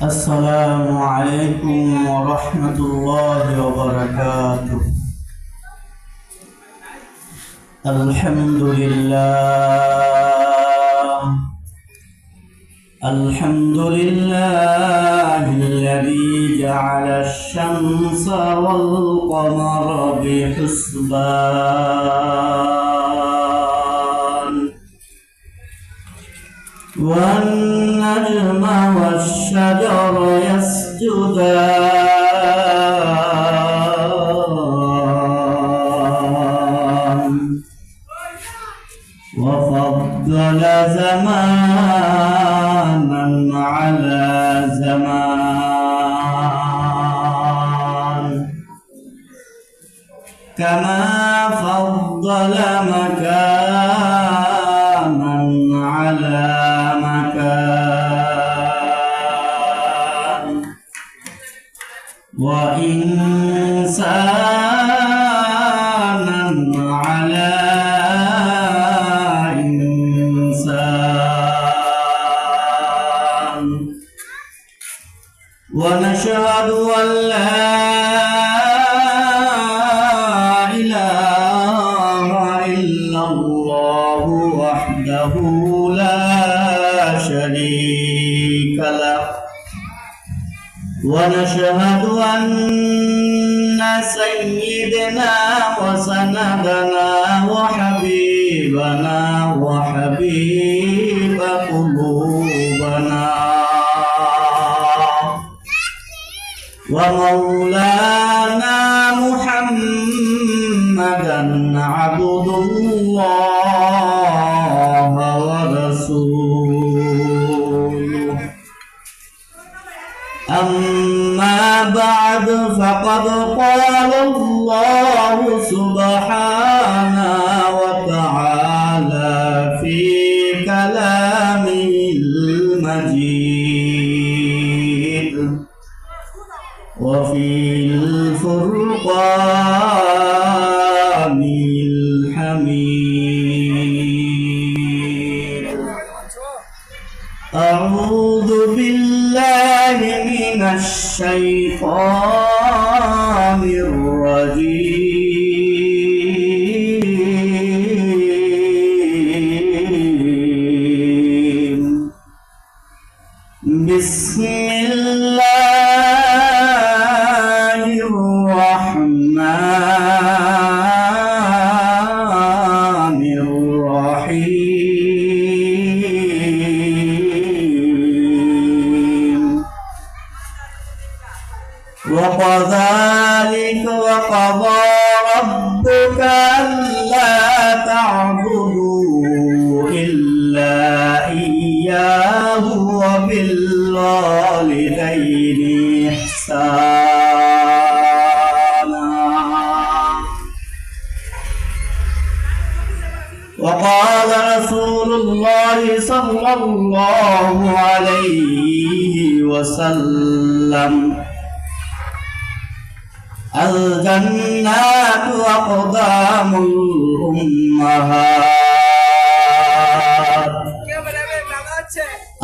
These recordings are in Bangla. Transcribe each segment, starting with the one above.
السلام عليكم ورحمة الله وبركاته. الحمد لله الذي جعل الشمس والقمر بحسبان والنجم والشجر يسجدان وفضل زمانا على زمان كما فضل مكانا على مكان وإنسانا على إنسان ونشهد أن لا إله إلا الله وحده لا شريك له ونشهد أن سيدنا وسندنا وحبيبنا وحبيب قلوبنا ومولانا محمدا عبد الله ورسوله. أما بعد فقد قال الله سبحانه وتعالى في كلامه المجيد وفي الفرقان الحميد. أعوذ بالله من الشيطان الرجيم. بسم الله الرحمن الرحيم. وقضى ربك ألا تعبدوا إلا إياه وبالوالدين إحسانا. وقال رسول الله صلى الله عليه وسلم: الجنات أقدام الأمهات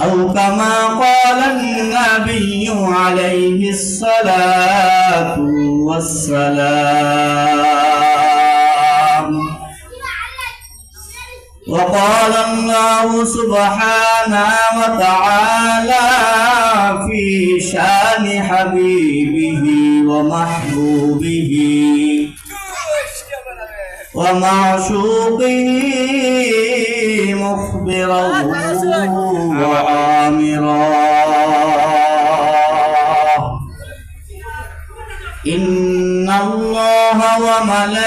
أو كما قال النبي عليه الصلاة والسلام. وقال الله سبحانه وتعالى في شان حبيبه ومحبوبه ومعشوقه مخبرا وآمرا: إن الله وملائكته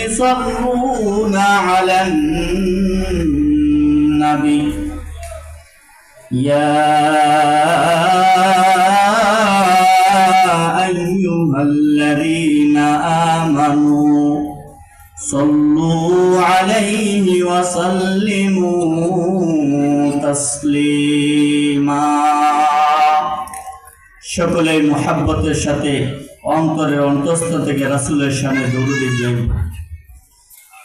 يصلون على النبي يا أيها الذين آمنوا صلوا عليه وسلموا تسليما. সকলে মুহাব্বতের সাথে অন্তরের অন্তঃস্থ থেকে রাসূলের শানে দরুদ দিবেন।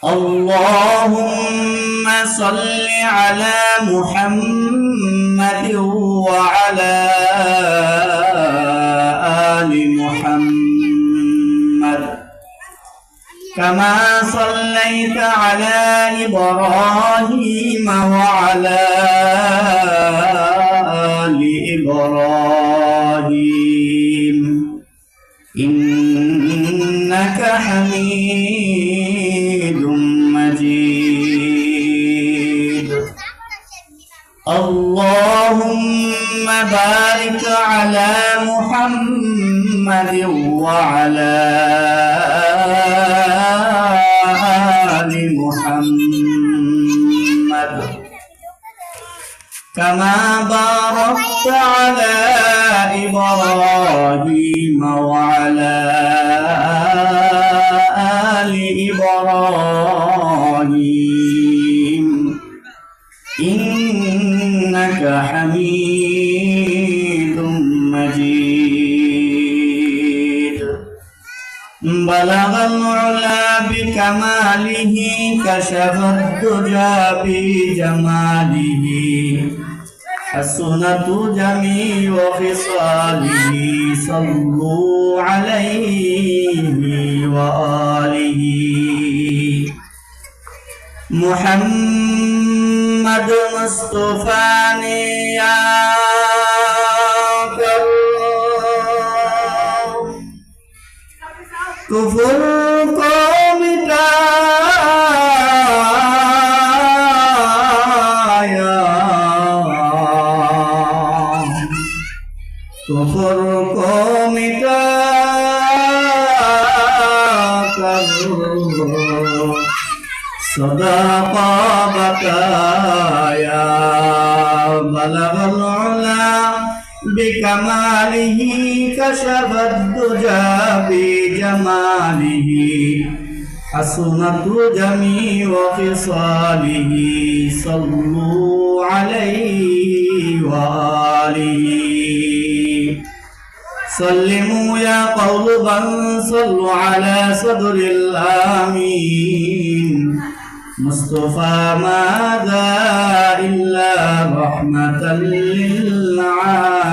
اللهم صل على محمد وعلى آل محمد كما صليت على إبراهيم وعلى آل إبراهيم إنك حميد مجيد. اللهم بارك على محمد وعلى آل محمد كما باركت على إبراهيم وعلى آل إبراهيم إنك حميد مجيد. بلغ العلا بكماله كشف الدجى بجماله حسنت جميع خصاله صلوا عليه وآله. محمد مصطفى يا কুফর কো মিটায়া কুফর কো মিটাকর সদাকা বাকায়া বলগল উলা بكماله كشف الدجى بجماله حسنت جميع خصاله صلوا عليه وآله. سلموا يا قلوبا صلوا على صدر الآمين مصطفى ماذا إلا رحمة للعالمين.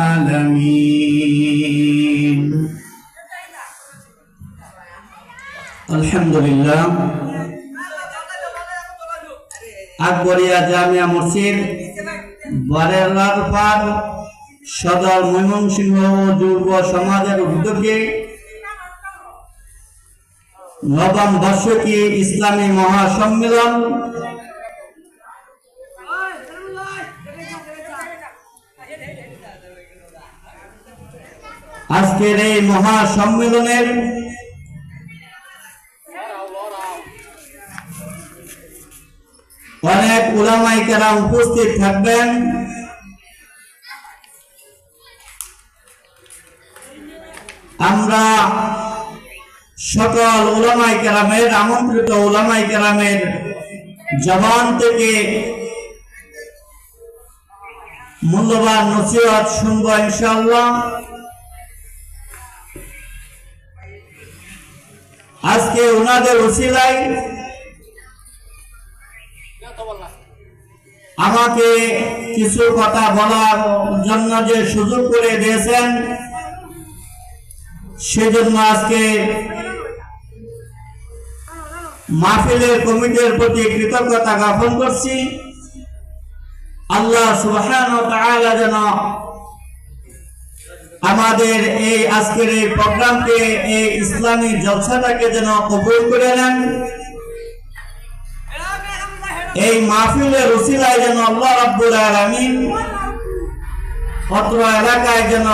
الحمد لله. আকবরিয়া জামিয়া মসজিদ বারেলার পার সদর ময়মনসিংহ যুব সমাজের উদ্যোগে নবম বার্ষিকী ইসলামী মহাসম্মেলন আজকের এই মহাসম্মেলনের অনেক উলামায়ে কেরাম উপস্থিত থাকবেন। আমরা সকল উলামায়ে কেরামের আমন্ত্রিত উলামায়ে কেরামের জবান থেকে মূল্যবান নসিহত শুনবো ইনশাআল্লাহ। আজকে ওনাদের ওসিলায় আমাকে কিছু কথা বলার জন্য যে সুযোগ করে দিয়েছেন সেজন্য আজকে মাহফিলের কমিটির প্রতি কৃতজ্ঞতা জ্ঞাপন করছি। আল্লাহ সুবহানাহু ওয়া তাআলা যেন আমাদের এই আজকের এই প্রোগ্রামকে এই ইসলামী জলসাটাকে যেন কবুল করে নেন। এই মাহফিলের উসিলায় যেন আল্লাহ রাব্বুল আলামিন অত্র এলাকায় যেন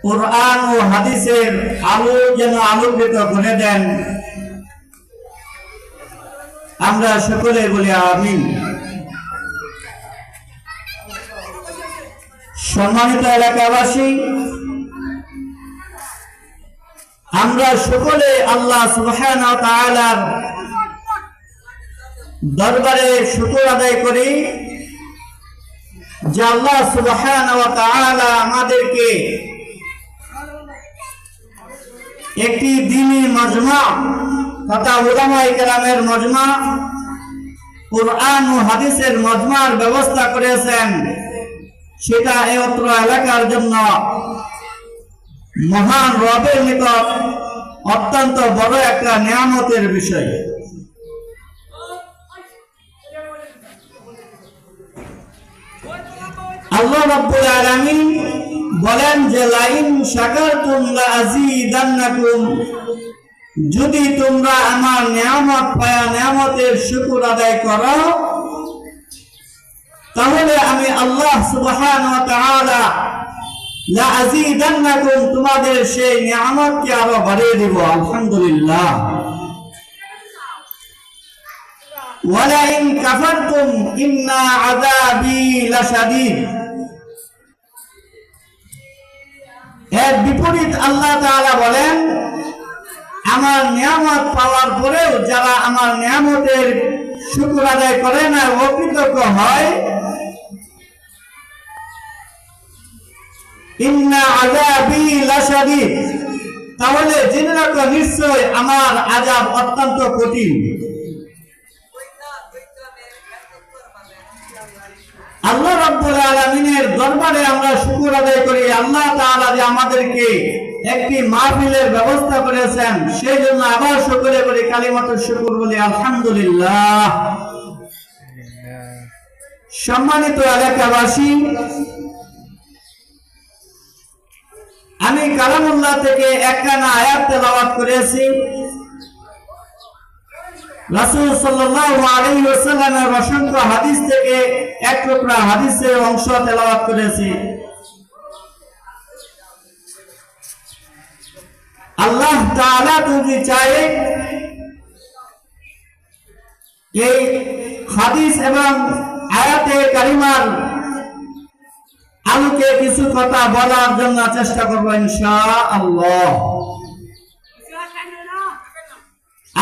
কুরআন ও হাদিসের আলো যেন আলোকিত করে দেন। আমরা সকলে বলি আমিন। সম্মানিত এলাকাবাসী, আমরা সকলে আল্লাহ সুবহানাহু ওয়া তাআলার দরবারে শুকর আদায় করি যে আল্লাহ সুবহানাহু ওয়া তাআলা আমাদেরকে একটি দ্বীনি মাজমা তথা উলামায়ে কেরামের মজমা, কুরআন ও হাদিসের মজমার ব্যবস্থা করেছেন, সেটা এই অত্র এলাকার জন্য মহান রবের নিকট অত্যন্ত বড় একটা নিয়ামতের বিষয়। আল্লাহ রাব্বুল আলামিন বলেন যে লাইন শাকারতুম লাযীদান্নাকুম, যদি তোমরা আমার নিয়ামত পায়া নিয়ামতের শুকর আদায় করো তাহলে আমি আল্লাহ সুবহানাহু ওয়া তাআলা লাযীদান্নাকুম তোমাদের সেই নিয়ামতকে আরো বাড়িয়ে দেব। আলহামদুলিল্লাহ। ওয়ালাইন কাফারতুম ইন্না আযাবি লাশাদীদ, এর বিপরীত আল্লাহ তাআলা বলেন আমার নিয়ামত পাওয়ার পরেও যারা আমার নিয়ামতের শুকর আদায় করে না, অকৃতজ্ঞ হয়, ইন্না আযাবি লাশাদীদ, তাহলে জেনে রাখো নিশ্চয় আমার আযাব অত্যন্ত কঠিন। আল্লাহ রাব্বুল আলামিনের দরবারে আমরা শুকর আদায় করি আল্লাহ তাআলা যে আমাদেরকে একটি মাহফিলের ব্যবস্থা করেছেন, সেই জন্য আবার শুকর করি, কালিমাতুশ শুকর বলি আলহামদুলিল্লাহ। সম্মানিত এলাকাবাসী, আমি কালামুল্লাহ থেকে একখানা আয়াত তেলাওয়াত করেছি। রাসূল সাল্লাল্লাহু আলাইহি ওয়াসাল্লামের অসংখ্য হাদিস থেকে এক টুকরা হাদিসের অংশ তেলাওয়াত করেছি। আল্লাহ তাআলা যদি চায় এই হাদিস এবং আয়াতে কারিমার আলোকে কিছু কথা বলার জন্য চেষ্টা করব ইনশাআল্লাহ।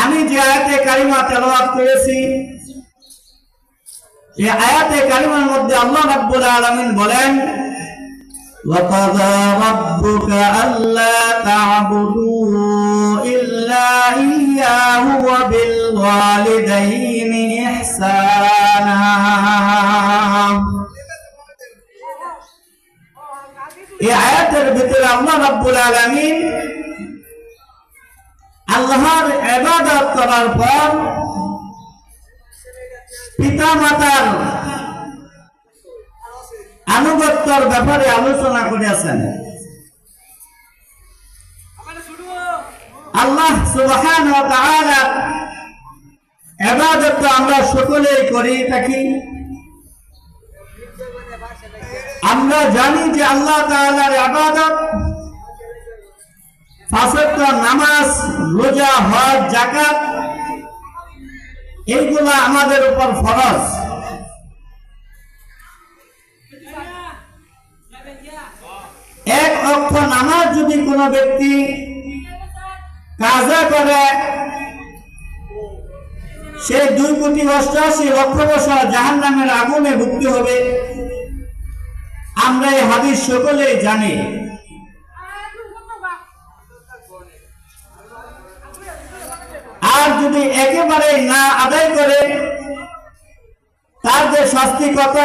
আমি যে আয়াতে কারিমা তেলাওয়াত করেছি, এই আয়াতে কারিমার মধ্যে আল্লাহ রাব্বুল আলামিন বলেন وَقَضَى رَبُّكَ أَلَّا تَعْبُدُوا إِلَّا إِيَّاهُ وَبِالْوَالِدَيْنِ إِحْسَانًا। এই আয়াতের ভিতরে আল্লাহ রাব্বুল আলামিন আল্লাহর ইবাদত করার পর পিতা মাতার আনুগত্যের ব্যাপারে আলোচনা করেছেন। আল্লাহ সুবহানাহু ওয়া তাআলা ইবাদত তো আমরা সকলেই করি থাকি। আমরা জানি যে আল্লাহ তাআলার ইবাদত পাঁচ ওয়াক্ত নামাজ, রোজা, হজ, যাকাত এইগুলা আমাদের উপর ফরজ। এক ওয়াক্ত নামাজ যদি কোনো ব্যক্তি কাজা করে, সে 2,88,00,000 বছর জাহান্নামের আগুনে ভুগতে হবে। আমরা এই হাদিস সকলেই জানি। আর যদি একেবারে না আদায় করে, তার যে শাস্তি কত,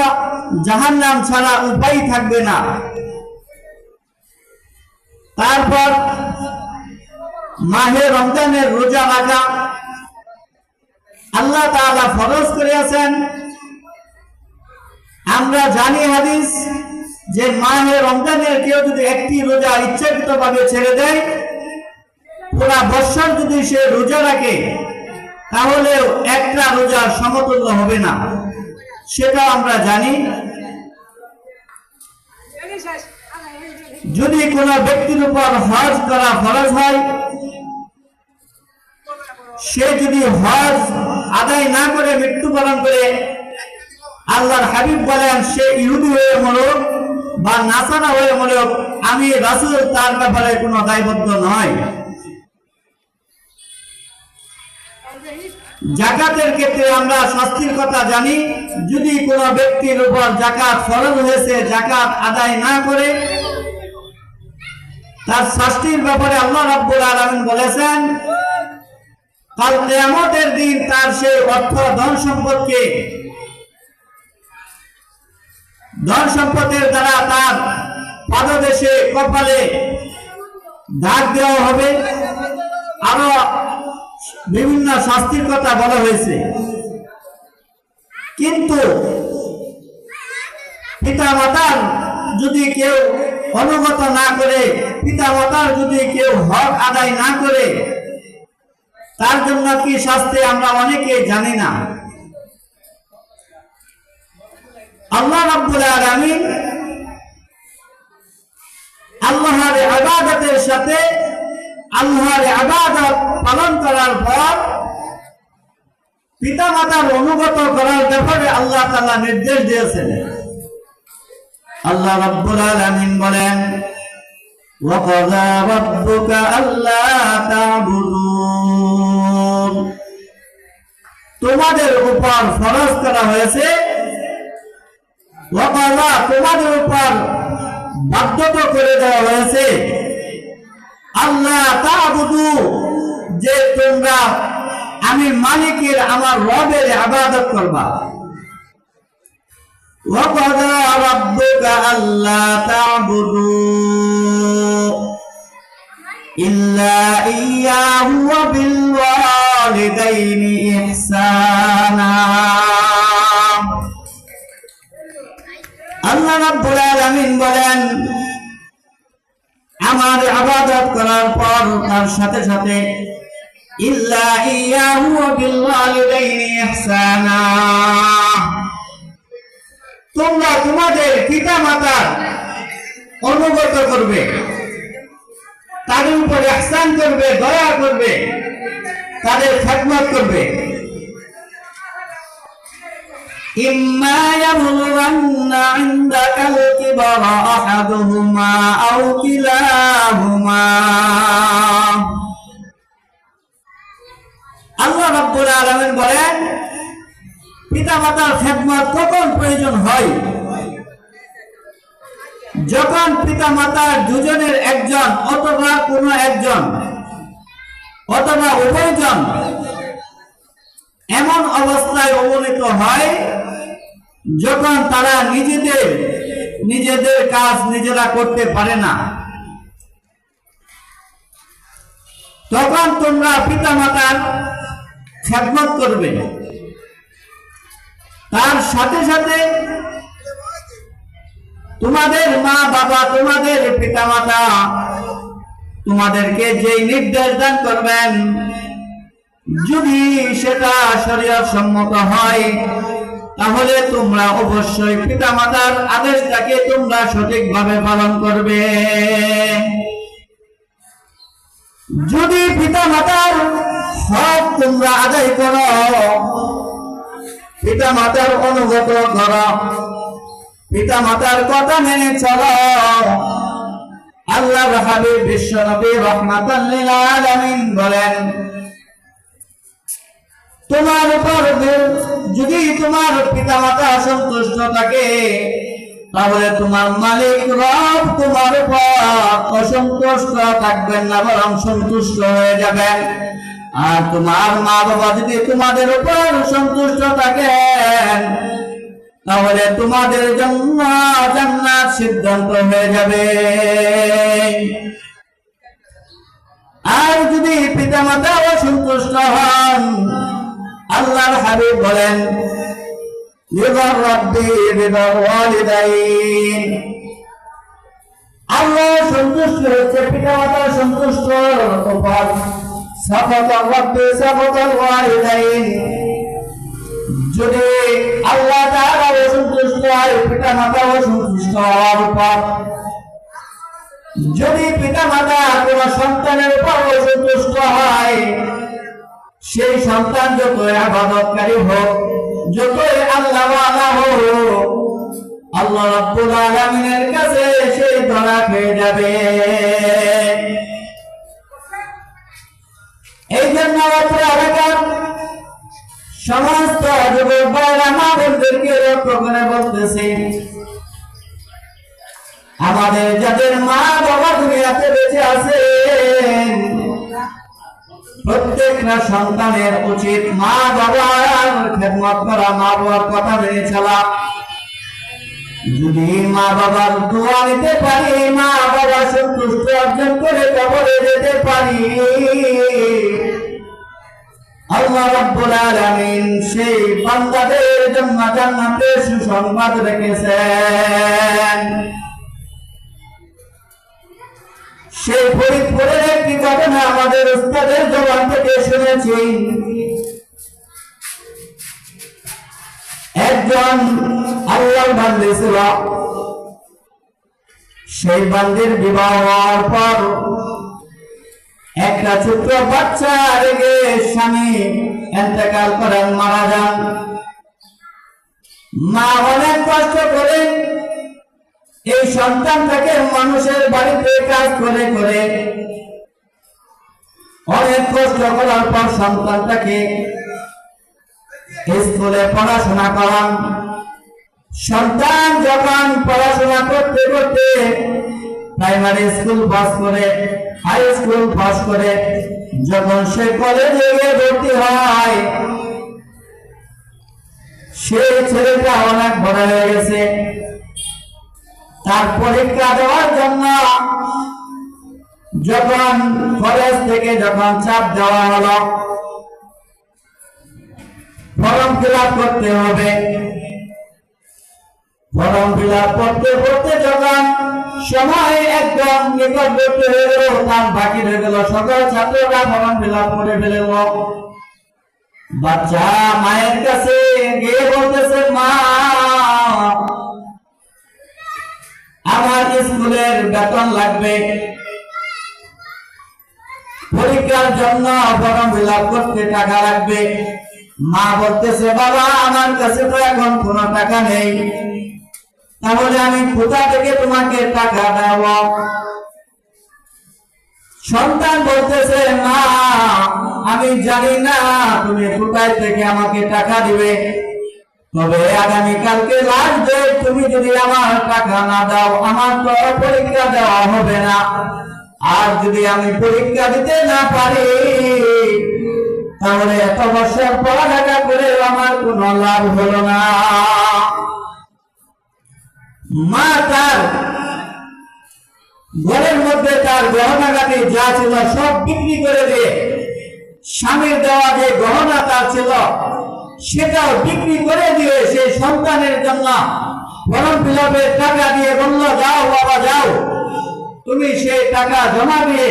জাহান্নাম ছাড়া উপায় থাকবে না। তারপর মাহে রমজানের রোজা রাখা আল্লাহ তাআলা ফরজ করেছেন। আমরা জানি হাদিস যে মাহে রমজানের কেউ যদি একটি রোজা ইচ্ছাকৃতভাবে ছেড়ে দেয়, পুরা বছর যদি সে রোজা রাখে তাহলেও একটা রোজার সমতুল্য হবে না, সেটা আমরা জানি। যদি কোনো ব্যক্তির উপর হজ করা ফরজ হয়, সে যদি হজ আদায় না করে মৃত্যুবরণ করে, আল্লাহর হাবিব বলেন সে ইহুদি হয়ে মরুক বা নাসারা হয়ে মরুক, আমি রাসূল তার ব্যাপারে কোনো দায়বদ্ধ নয়। যাকাতের ক্ষেত্রে আমরা শাস্তির কথা জানি। যদি কোনো ব্যক্তির উপর যাকাত ফরজ হয়েছে, যাকাত আদায় না করে, তার শাস্তির ব্যাপারে আল্লাহ রাব্বুল আলামিন বলেছেন কাল কিয়ামতের দিন তার সেই অর্থ ধন সম্পদের দ্বারা তার পাদদেশে কপালে দাগ দেওয়া হবে। আরো বিভিন্ন শাস্তির কথা বলা হয়েছে। কিন্তু পিতা মাতার যদি কেউ অনুগত না করে, পিতা মাতার যদি কেউ হক আদায় না করে, তার জন্য কি শাস্তি আমরা অনেকে জানি না। আল্লাহ রাব্বুল আলামিন আল্লাহর ইবাদতের সাথে আল্লাহর ইবাদত পালন করার পর পিতা মাতার অনুগত করার ব্যাপারে আল্লাহ তাআলা নির্দেশ দিয়েছেন। আল্লাহ রাব্বুল আলামিন বলেন, ওয়া ক্বাযা রাব্বুকা আল্লা তা'বুদু, তোমাদের উপর ফরজ করা হয়েছে, ওয়া ক্বাযা তোমাদের উপর বাধ্যতা করে দেওয়া হয়েছে, আল্লাহ তা'বুদু, যে তোমরা আমি মালিকের আমার রবের ইবাদত করবা। ওয়া ক্বাযা রাব্বুকা আল্লা তা'বুদু ইল্লা ইয়্যাহু ওয়া বিল ওয়ালিদাইনি ইহসানা। আল্লাহ রাব্বুল আলামিন বলেন, আমার ইবাদত করার পর তার সাথে সাথে ইল্লা ইয়্যাহু ওয়া বিল ওয়ালিদাইনি ইহসানা, তোমরা তোমাদের পিতা মাতার অনুগত করবে, তাদের উপর ইহসান করবে, দয়া করবে, তাদের খেদমত করবে। ইম্মা ইয়াবলুগান্না ইনদাকাল কিবারা আহাদুহুমা আও কিলাহুমা। আল্লাহ রাব্বুল আলামিন বলেন, পিতা মাতার খেদমত কখন প্রয়োজন হয়? যখন পিতা মাতার দুজনের একজন অথবা কোনো একজন অথবা উভয়জন এমন অবস্থায় অবনীত হয় যখন তারা নিজেদের কাজ নিজেরা করতে পারে না, তখন তোমরা পিতা মাতার খেদমত করবে। তার সাথে সাথে তোমাদের মা বাবা, তোমাদের পিতা মাতা তোমাদেরকে যে নির্দেশ দান করবেন, যদি সেটা শরীয়ত সম্মত হয়, তাহলে তোমরা অবশ্যই পিতা মাতার আদেশটাকে তোমরা সঠিকভাবে পালন করবে। যদি পিতা মাতার হক তোমরা আদায় করো, পিতা মাতার অনুগত করো, পিতা মাতার কথা মেনে চলো, আল্লাহর হাবিব বিশ্ব নবী রাহমাতাল লিল আলামিন বলেন, তোমার উপর যদি তোমার পিতা মাতা সন্তুষ্ট থাকে, তাহলে তোমার মালিক রব তোমার উপর অসন্তুষ্ট থাকবেন না, বরং সন্তুষ্ট হয়ে যাবেন। আর তোমার মা বাবা যদি তোমাদের উপর সন্তুষ্ট থাকেন, তাহলে তোমাদের জন্য জান্নাত সিদ্ধান্ত হয়ে যাবে। আর যদি পিতা মাতা অসন্তুষ্ট হন, আল্লাহর হাবিব বলেন, রিদা রাব্বি রিদা ওয়ালিদাইন, আল্লাহ সন্তুষ্ট হচ্ছে পিতা মাতা সন্তুষ্ট উপর, সাফাতা রাব্বি সাফাতাল ওয়ালিদাইন, যদি আল্লাহ তাআলা অসন্তুষ্ট হয় পিতা মাতা অসন্তুষ্ট হওয়ার উপর, যদি পিতা মাতা কোন সন্তানের উপর অসন্তুষ্ট হয়, সেই সন্তান যতই ইবাদতকারী হোক, যতই আল্লাহওয়ালা হোক, আল্লাহ রাব্বুল আলামিনের কাছে সে ধরা খেয়ে যাবে। এই জন্য এলাকার সমস্ত যুবক ভাইরা মা বোনদেরকে লক্ষ্য করে বলতেছে, আমাদের যাদের মা বাবা দুনিয়াতে বেঁচে আছেন, প্রত্যেকটা সন্তানের উচিত মা বাবার খেদমত করা, মা বাবার কথা মেনে চলা। যদি মা বাবার দোয়া নিতে পারি, মা বাবার সন্তুষ্ট অর্জন করে কবরে যেতে পারি, আল্লাহ রাব্বুল আলামিন সেই বান্দাদের জন্য জান্নাতের সুসংবাদ রেখেছেন। সেই ফরিদপুরের একটি ঘটনা আমাদের উস্তাদের জবান থেকে শুনেছি। একজন আল্লাহর বান্দা ছিল, সেই বান্দির বিবাহ হওয়ার পর একটা ছোট্ট বাচ্চা রেখে স্বামী ইন্তেকাল করেন, মারা যান। মা অনেক কষ্ট করে এই সন্তানটাকে মানুষের বাড়িতে কাজ করে করে অনেক কষ্ট করার পর সন্তানটাকে স্কুলে পড়াশোনা করান। সন্তান যখন পড়াশোনা করতে করতে প্রাইমারি স্কুল পাস করে, হাই স্কুল পাস করে, যখন সে কলেজে গিয়ে ভর্তি হয়, সেই ছেলেটা অনেক বড় হয়ে গেছে। তার পরীক্ষা দেওয়ার জন্য যখন কলেজ থেকে যখন চাপ দেওয়া হলো, ফর্ম ফিল আপ করতে হবে, ফর্ম ফিল আপ করতে করতে যখন সময় একদম নিকটবর্তী হয়ে গেল, তার বাকি রয়ে গেল, সকল ছাত্ররা ফর্ম ফিল আপ করে ফেলল। বাচ্চা মায়ের কাছে গিয়ে বলতেছে, মা আমার স্কুলের বেতন লাগবে, পরীক্ষার জন্য ফর্ম ফিল আপ করতে টাকা লাগবে। মা বলতেছে, বাবা আমার কাছে তো এখন কোনো টাকা নেই, তাহলে আমি কোথা থেকে তোমাকে টাকা দেব? সন্তান বলতেছে, মা আমি জানি না তুমি কোথায় থেকে আমাকে টাকা দিবে, তবে আগামীকালকে লাস্ট ডেট, তুমি যদি আমার টাকা না দাও আমার তো পরীক্ষা দেওয়া হবে না, আর যদি আমি পরীক্ষা দিতে না পারি তাহলে এত বছর পড়ালেখা করে আমার কোনো লাভ হলো না। মা তার ঘরের মধ্যে তার গহনাগাটি যা ছিল সব বিক্রি করে দিয়ে, স্বামীর দেওয়া যে গহনা তার ছিল সেটাও বিক্রি করে দিয়ে সেই সন্তানের জন্য ফর্ম ফিল আপের টাকা দিয়ে বলল, যাও বাবা যাও, তুমি সেই টাকা জমা দিয়ে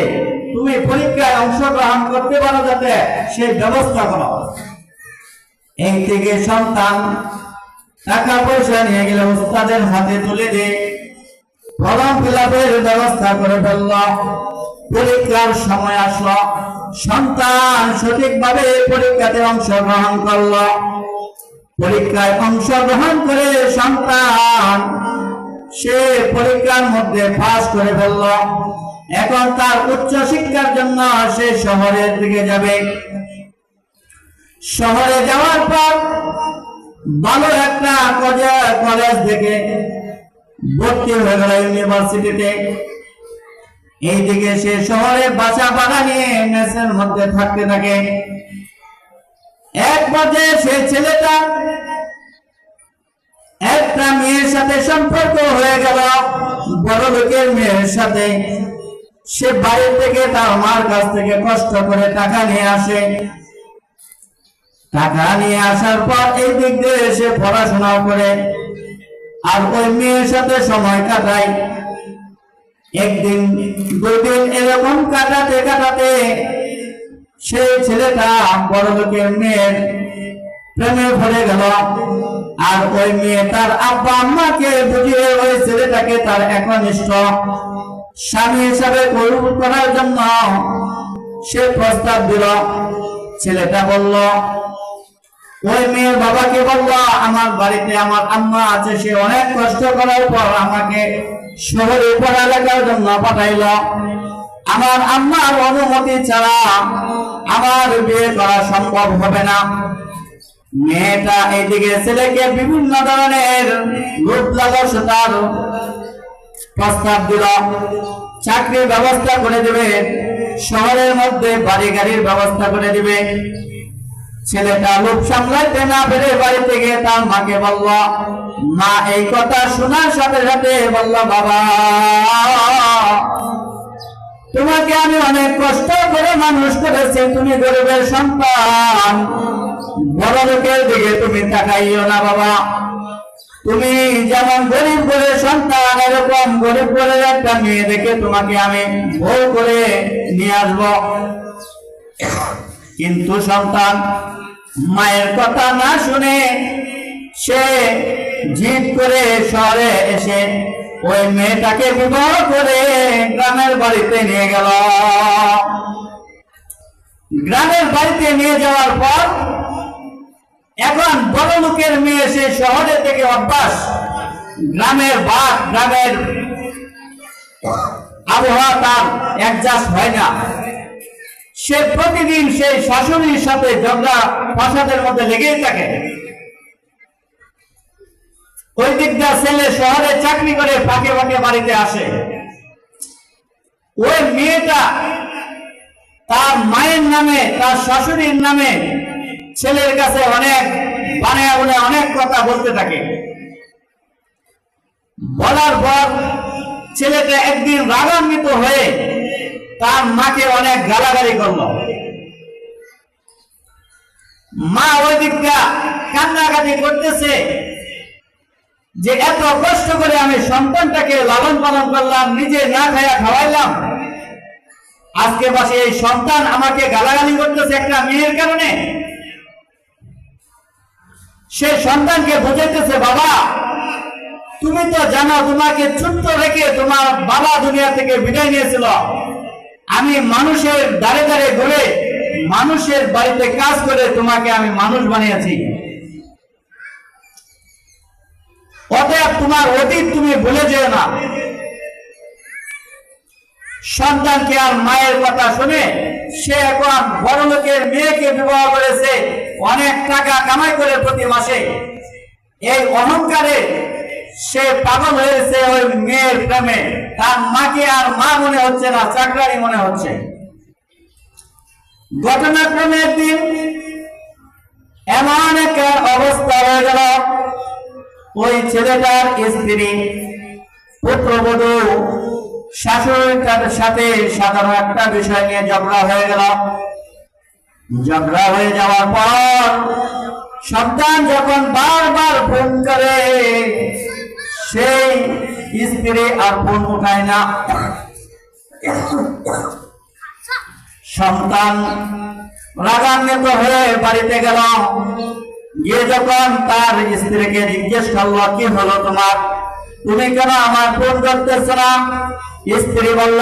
তুমি পরীক্ষায় অংশগ্রহণ করতে পারো, যাতে সেই ব্যবস্থা করো। এই থেকে সন্তান টাকা পয়সা নিয়ে গেলে উস্তাদের হাতে তুলে দিয়ে ফর্ম ফিল আপের ব্যবস্থা করে ফেলল। পরীক্ষার সময় আসলো, সন্তান সঠিকভাবে পরীক্ষাতে অংশগ্রহণ করল। পরীক্ষায় অংশগ্রহণ করে সন্তান সে পরীক্ষার মধ্যে পাস করে ফেলল। এখন তার উচ্চ শিক্ষার জন্য সে শহরের দিকে যাবে। শহরে যাওয়ার পর ভালো একটা কলেজ থেকে ভর্তি হয়ে গেল ইউনিভার্সিটিতে। এইদিকে সে শহরে বাসা ভাড়া নিয়ে মেসের মধ্যে থাকতে থাকে। এক পর্যায়ে সে ছেলেটা একটা মেয়ের সাথে সম্পর্ক হয়ে গেল, বড় লোকের মেয়ের সাথে। সে বাড়ি থেকে তার মার কাছ থেকে কষ্ট করে টাকা নিয়ে আসে। টাকা নিয়ে আসার পর এই দিক দিয়ে সে পড়াশোনাও করে আর ওই মেয়ের সাথে সময় কাটায়। একদিন দুই দিন এরকম কাটাতে কাটাতে সেই ছেলেটা বড় লোকের মেয়ের প্রেমে পড়ে গেল। আর ওই মেয়ে তার আব্বা আম্মাকে বুঝিয়ে ওই ছেলেটাকে তার একনিষ্ঠ স্বামী হিসাবে কবুল করার জন্য সে প্রস্তাব দিল। ছেলেটা বলল, ওই মেয়ের বাবাকে বলল, আমার বাড়িতে আমার আম্মা আছে, সে অনেক কষ্ট করার পর আমাকে শহরে পড়ালেখার জন্য পাঠাইল। আমার আম্মার অনুমতি ছাড়া আমার বিয়ে করা সম্ভব হবে না। মেয়েটা এইদিকে ছেলেকে বিভিন্ন ধরনের রূপ লালসার প্রস্তাব দিল, চাকরির ব্যবস্থা করে দেবে, শহরের মধ্যে বাড়ি গাড়ির ব্যবস্থা করে দিবে। ছেলেটা লোভ সামলাইতে না পেরে বাড়িতে গিয়ে তার মাকে বলল, মা এই কথা শোনার সাথে সাথে বলল, বাবা তোমাকে আমি অনেক কষ্ট করে মানুষ করেছি, তুমি গরিবের সন্তান, বড় লোকের দিকে তুমি তাকাইও না বাবা। তুমি যেমন গরিব করে সন্তান, এরকম গরিব করে একটা মেয়ে দেখে তোমাকে আমি বউ করে নিয়ে আসবো। কিন্তু সন্তান মায়ের কথা না শুনে সে জিদ করে শহরে এসে ওই মেয়েটাকে বিবাহ করে গ্রামের বাড়িতে নিয়ে গেল। গ্রামের বাড়িতে নিয়ে যাওয়ার পর এখন বড় লোকের মেয়ে সে শহরে থেকে অভ্যাস, গ্রামের গ্রামের আবহাওয়া তার অ্যাডজাস্ট হয় না। সে প্রতিদিন সেই শাশুড়ির সাথে ঝগড়া ফাসাদের মধ্যে লেগেই থাকে। ওই দিকটা ছেলে শহরে চাকরি করে ফাঁকে ফাঁকে বাড়িতে আসে। ওই মেয়েটা তার মায়ের নামে, তার শাশুড়ির নামে ছেলের কাছে অনেক বানায় বলে অনেক কথা বলতে থাকে। বলার পর ছেলেটা একদিন রাগান্বিত হয়ে তার মাকে অনেক গালাগালি করল। মা ওই দিকটা কান্নাকাটি করতেছে যে এত কষ্ট করে আমি সন্তানটাকে লালন পালন করলাম, নিজে না খাইয়া খাওয়াইলাম, আজকে পাশে এই সন্তান আমাকে গালাগালি করতেছে একটা মেয়ের কারণে। সে সন্তানকে বোঝাইতেছে, বাবা তুমি তো জানো তোমাকে ছোট্ট রেখে তোমার বাবা দুনিয়া থেকে বিদায় নিয়েছিল, আমি মানুষের দাঁড়ে দাঁড়ে ঘুরে মানুষের বাড়িতে কাজ করে তোমাকে আমি মানুষ বানিয়েছি, অতএব তোমার অতীত তুমি ভুলে যেও না। সন্তানকে আর মায়ের কথা শুনে সে এখন বড় লোকের মেয়েকে বিবাহ করেছে, অনেক টাকা কামাই করে প্রতি মাসে। এই অহংকারে সে পাগল হয়েছে ওই মেয়ের প্রেমে। তার মাকে আর মা মনে হচ্ছে না, চাকরানি মনে হচ্ছে। ঘটনাক্রমের দিন এমন একটা অবস্থা হয়ে গেল, ওই ছেলেটার স্ত্রী পুত্রবধূ শাশুড়ির সাথে সাধারণ একটা বিষয় নিয়ে ঝগড়া হয়ে গেল। ঝগড়া হয়ে যাওয়ার পর সন্তান যখন বারবার ফোন করে, সেই স্ত্রী আর ফোন উঠায় না। সন্তান রাগান্বিত হয়ে বাড়িতে গেল। গিয়ে যখন তার স্ত্রীকে জিজ্ঞেস করলো, কি হলো তোমার, তুমি কেন আমার ফোন করতেছ না? স্ত্রী বলল,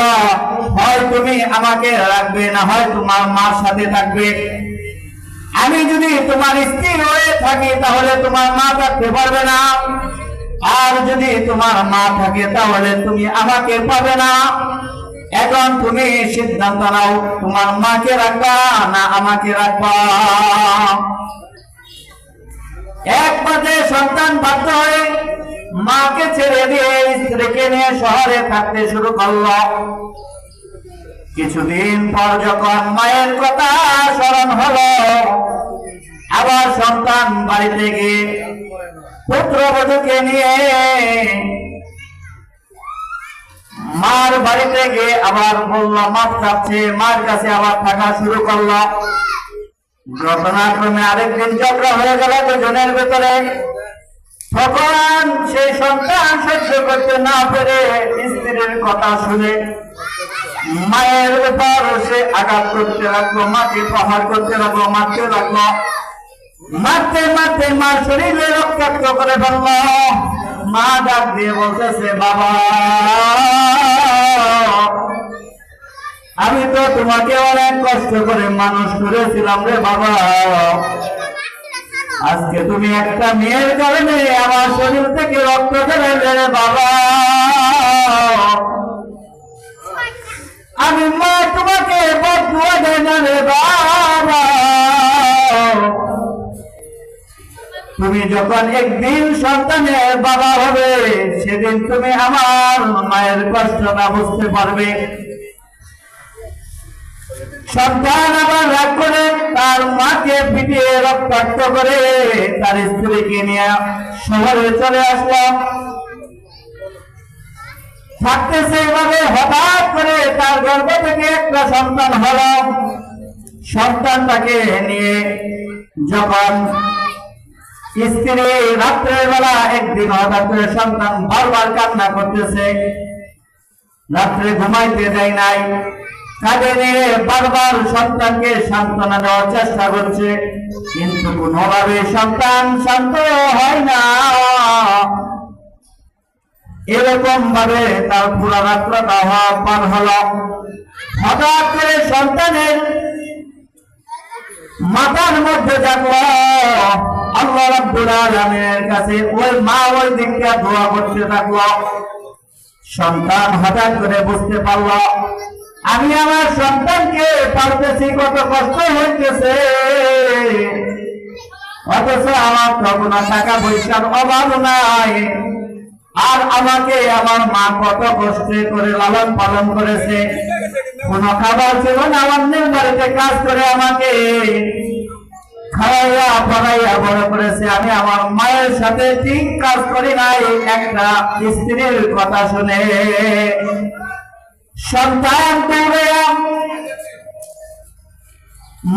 হয় তুমি আমাকে রাখবে, না হয় তোমার মার সাথে থাকবে। আমি যদি তোমার স্ত্রী হয়ে থাকি তাহলে তোমার মা থাকতে পারবে না, আর যদি তোমার মা থাকে তাহলে তুমি আমাকে পাবে না। এখন তুমি সিদ্ধান্ত নাও, তোমার মাকে রাখবা না আমাকে রাখবা। এক পর্যায়ে সন্তান বাধ্য হয়ে মাকে ছেড়ে দিয়ে স্ত্রীকে নিয়ে শহরে থাকতে শুরু করল। কিছুদিন পর যখন মায়ের কথা স্মরণ হলো, আবার সন্তান বাড়িতে গিয়ে পুত্রবধূকে নিয়ে মার বাড়িতে গিয়ে আবার বলল, মাপ চাচ্ছে, মার কাছে আবার থাকা শুরু করলো। ঘটনাক্রমে আরেকদিন ঝগড়া হয়ে গেল দুজনের ভেতরে। তখন সেই সন্তান সহ্য করতে না পেরে স্ত্রীর কথা শুনে মায়ের উপর সে আঘাত করতে লাগলো, মাকে প্রহার করতে লাগলো, মারতে লাগলো। মারতে মারতে মার শরীরে রক্তাক্ত করে ফেলল। মা ডাক দিয়ে বলতেছে, বাবা আমি তো তোমাকে অনেক কষ্ট করে মানুষ করেছিলাম রে বাবা, আজকে তুমি একটা মেয়ের কারণে আমার শরীর থেকে রক্ত বেরোলে রে বাবা। আমি মা তোমাকে বদুয়া দেয় না রে বাবা। তুমি যখন একদিন সন্তানের বাবা হবে, সেদিন তুমি আমার মায়ের কষ্টটা বুঝতে পারবে। সন্তান আবার রাগ করে তার মাকে পিটিয়ে রক্তাক্ত করে তার স্ত্রীকে নিয়ে শহরে চলে আসলাম। থাকতেছে এভাবে, হঠাৎ করে তার গর্ভ থেকে একটা সন্তান হলো। সন্তানটাকে নিয়ে যখন স্ত্রী রাত্রের বেলা একদিন হঠাৎ করে সন্তান বারবার কান্না করতেছে, রাত্রে ঘুমাইতে দেয় নাই, কাঁধে নিয়ে বারবার সন্তানকে সান্ত্বনা দেওয়ার চেষ্টা করছে, কিন্তু কোনোভাবে সন্তান শান্ত হয় না। এরকম ভাবে তার পুরা রাত্রটা পার হলো। হঠাৎ করে সন্তানের মাথার মধ্যে থাকলো, আল্লাহ রাব্বুল আলামিনের কাছে ওই মা ওই দিকটা দোয়া করতে থাকলো। সন্তান হঠাৎ করে বুঝতে পারলো, আমি আমার সন্তানকে পালতেছি, কত কষ্ট হইতেছে, অথচ আমার তো কোনো টাকা পয়সার অভাব নাই, আর আমাকে আমার মা কত কষ্ট করে লালন পালন করেছে, কোনো খাবার ছিল না, অন্যের বাড়িতে কাজ করে আমাকে খাওয়াইয়া পড়াইয়া বড় করেছে, আমি আমার মায়ের সাথে ঠিক কাজ করি নাই। একটা স্ত্রীর কথা শুনে সন্তান দৌড়ে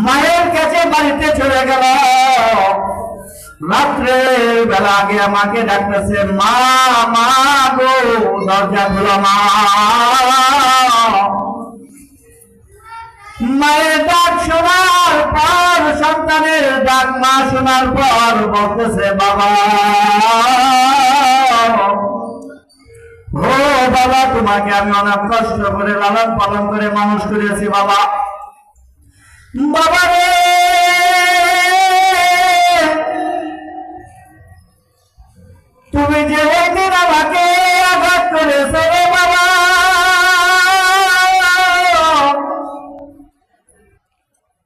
মায়ের কাছে বাড়িতে চলে গেল। রাত্রে বেলা আগে আমাকে ডাকতেছে, মা মা গো, দরজা খুলো মা। মায়ের ডাক শোনার পর, সন্তানের ডাক মা শোনার পর বলতেছে, বাবা ও বাবা, তোমাকে আমি অনেক কষ্ট করে লালন পালন করে মানুষ করেছি বাবা। বাবা রে, তুমি যে একদিন আমাকে আঘাত করেছো রে বাবা,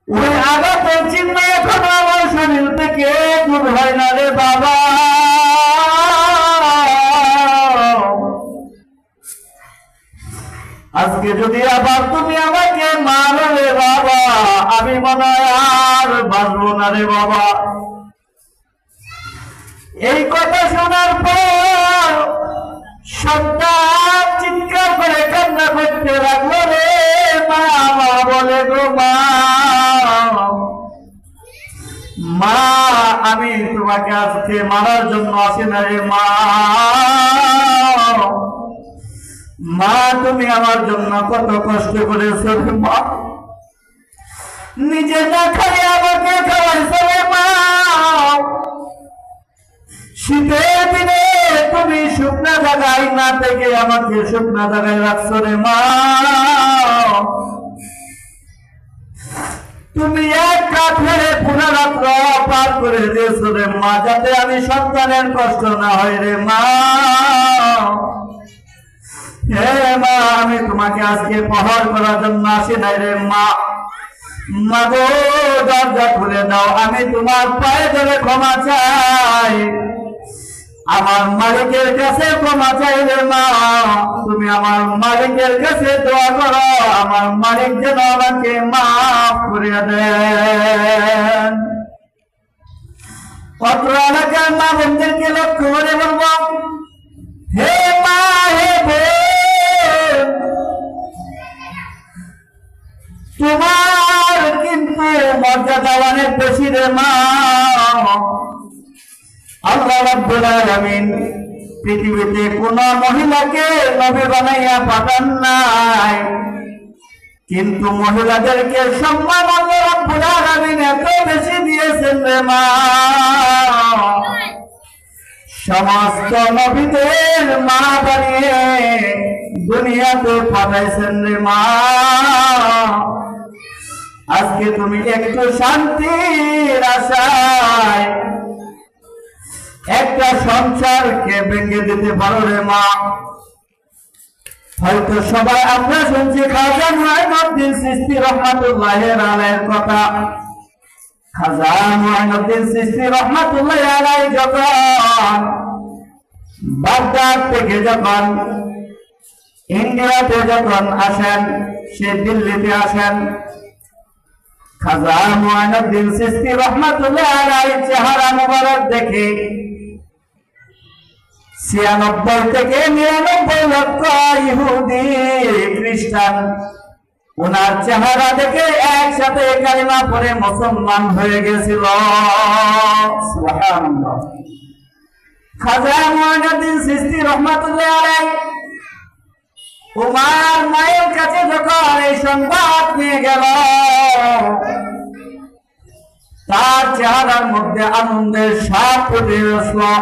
ওই আঘাতের চিহ্ন এখন আমার শরীর থেকে দূর হয় না রে বাবা। আজকে যদি আবার তুমি আমাকে মারো রে বাবা, আমি মনে হয় আর বাঁচবো না রে বাবা। এই কথা শোনার পর সন্তান চিৎকার করে কান্না করতে লাগলো, রে মা, মা বলে গো মা, মা আমি তোমাকে আজকে মারার জন্য আসি না রে মা, মা তুমি আমার জন্য কত কষ্ট করেছো রে মা, নিজে না খাই আমাকে খাওয়াইছো রে মা, শীতের দিনে তুমি শুকনা জায়গায় না থেকে আমাকে শুকনা জায়গায় রাখছো রে মা, তুমি এক রাত ধরে পুরো রাত্র পার করে দিয়েছো রে মা, যাতে আমি সন্তানের কষ্ট না হয় রে মা। হে মা, আমি তোমাকে আজকে প্রহার করার জন্য আসি নাই রে মা, মা গো দরজা খুলে দাও, আমি তোমার পায়ে ধরে ক্ষমা চাই, আমার মালিকের কাছে ক্ষমা চাই রে মা, তুমি আমার মালিকের কাছে দোয়া করো, আমার মালিক যেন আমাকে মাফ করে দেন। অত্র এলাকার মা বোনদেরকে লক্ষ্য করে বলবো, হে মা হে বোন, তোমার কিন্তু মর্যাদা অনেক বেশি রে মা। আল্লাহ রাব্বুল আলামিন পৃথিবীতে কোন মহিলাকে নবী বানাইয়া পাঠান নাই, কিন্তু মহিলাদেরকে সম্মান আল্লাহ রাব্বুল আলামিন এত বেশি দিয়েছেন রে মা, সমস্ত নবীদের মা বানিয়ে দুনিয়াতে পাঠাইছেন রে মা। আজকে তুমি একটু শান্তির আশায় একটা সংসারকে ভেঙে দিতে পারো রে মা। হয়তো সবাই আমরা শুনছি খাজা মুঈনুদ্দিন চিশতি রাহমাতুল্লাহি আলাইহির কথা। খাজা মুঈনুদ্দিন চিশতি রাহমাতুল্লাহি আলাইহি যখন বাগদাদ থেকে যখন ইন্ডিয়াতে যখন আসেন, সে দিল্লিতে আসেন, খাজা মুঈনুদ্দিন চিশতি রাহমাতুল্লাহ আলাইহি চেহারা মুবারক দেখে 96 থেকে 99 লক্ষ ইহুদি খ্রিস্টান ওনার চেহারা দেখে একসাথে কালিমা পড়ে মুসলমান হয়ে গেছিল। সুবহানাল্লাহ। খাজা মুঈনুদ্দিন চিশতি রাহমাতুল্লাহ আলাইহি ওমার মায়ের কাছে যখন এই সংবাদ নিয়ে গেল, তার চেহারার মধ্যে আনন্দের সাপ ফুটে আসলো।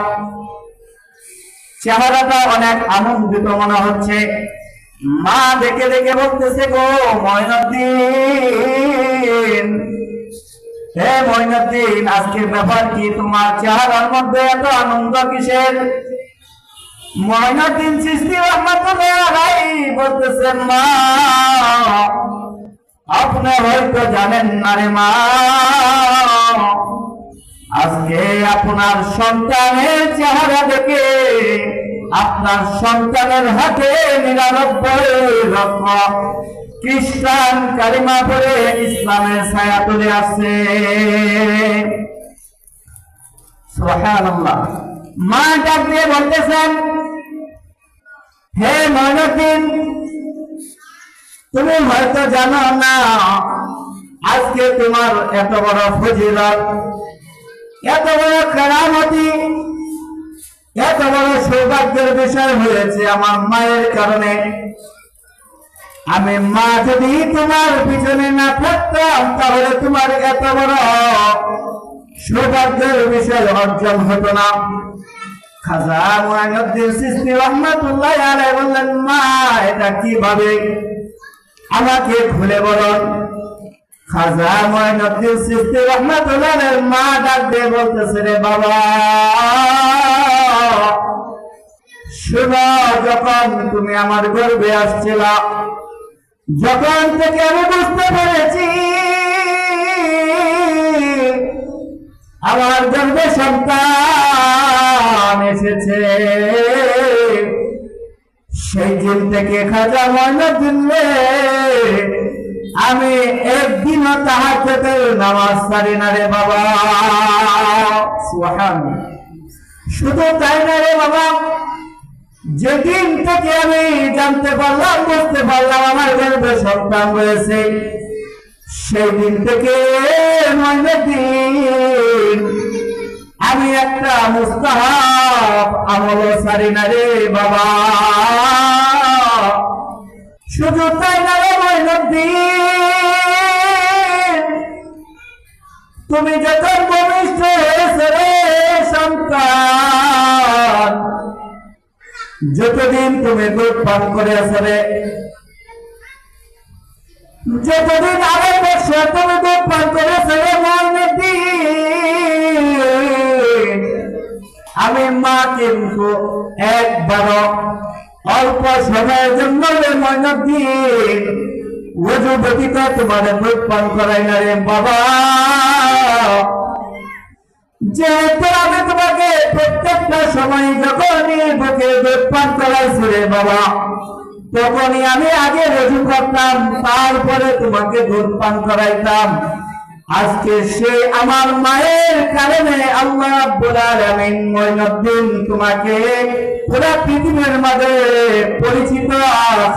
চেহারাটা অনেক আনন্দিত মনে হচ্ছে। মা দেখে দেখে বলতেছে, গো মুঈনুদ্দিন, হে মুঈনুদ্দিন, আজকের ব্যাপার কি? তোমার চেহারার মধ্যে এত আনন্দ কিসের? মুঈনুদ্দিন চিশতি রাহমাতুল্লাহ আলাইহি বলতেছেন, মা আপনি হয়তো জানেন না রে মা, আজকে আপনার সন্তানের চেহারা দেখে আপনার সন্তানের হাতে 99 লক্ষ খ্রিস্টান কালিমা পড়ে ইসলামের ছায়া তুলে আসছে। সুবহানাল্লাহ। মা ডাক দিয়ে বলতেছেন, হে মুঈনুদ্দিন, তুমি হয়তো জানো না আজকে তোমার এত বড় ফজিলত, এত বড় কেরামতি, এত বড় সৌভাগ্যের বিষয় হয়েছে আমার মায়ের কারণে। আমি মা যদি তোমার পিছনে না থাকতাম তাহলে তোমার এত বড় সৌভাগ্যের বিষয় অর্জন হতো না। খাজা মুঈনুদ্দিন চিশতি রাহমাতুল্লাহ আলাইহি বললেন, মা এটা কিভাবে আমাকে খুলে বলুন। খাজা মুঈনুদ্দিন চিশতি রাহমাতুল্লাহ আলাইহি মা ডাক দিয়ে বলতেছে, রে বাবা, শুনো, যখন তুমি আমার গর্ভে আসছিলা, যখন থেকে আমি বুঝতে পেরেছি আমার গর্ভে সন্তান এসেছে, সেই দিন থেকে খাজা মুঈনুদ্দিন আমি একদিনও তাহাজ্জুদের নামাজ পড়ি না রে বাবা। সুবহানাল্লাহ। শুধু তাই না রে বাবা, যেদিন থেকে আমি জানতে পারলাম, বুঝতে পারলাম আমার গর্ভে সন্তান রয়েছে, সেই দিন থেকে মুঈনুদ্দিন আমি একটা মুস্তাহাব আমল ছাড়ি না রে বাবা। শুধু তাই না রে মুঈনুদ্দিন, তুমি যখন ভূমিষ্ঠ হয়েছে রে সন্তান, যতদিন তুমি দুধ পান করে আসবে, যতদিন 8 বছর তুমি দুধ পান করে আসবে মুঈনুদ্দিন, আমি মা কিন্তু একবারও অল্প সময়ের জন্য মুঈনুদ্দিন ওযু ব্যতীত তোমার দুধ পান করাই না রে বাবা। যেহেতু আমি তোমাকে প্রত্যেকটা সময় যখনই বুকে দুধ পান করাইছি রে বাবা, তখনই আমি আগে ওযু করতাম, তারপরে তোমাকে দুধ পান করাইতাম। আজকে সে আমার মায়ের কারণে আল্লাহ রাব্বুল আলামিন মুঈনুদ্দিন তোমাকে পুরা পৃথিবীর মাঝে পরিচিত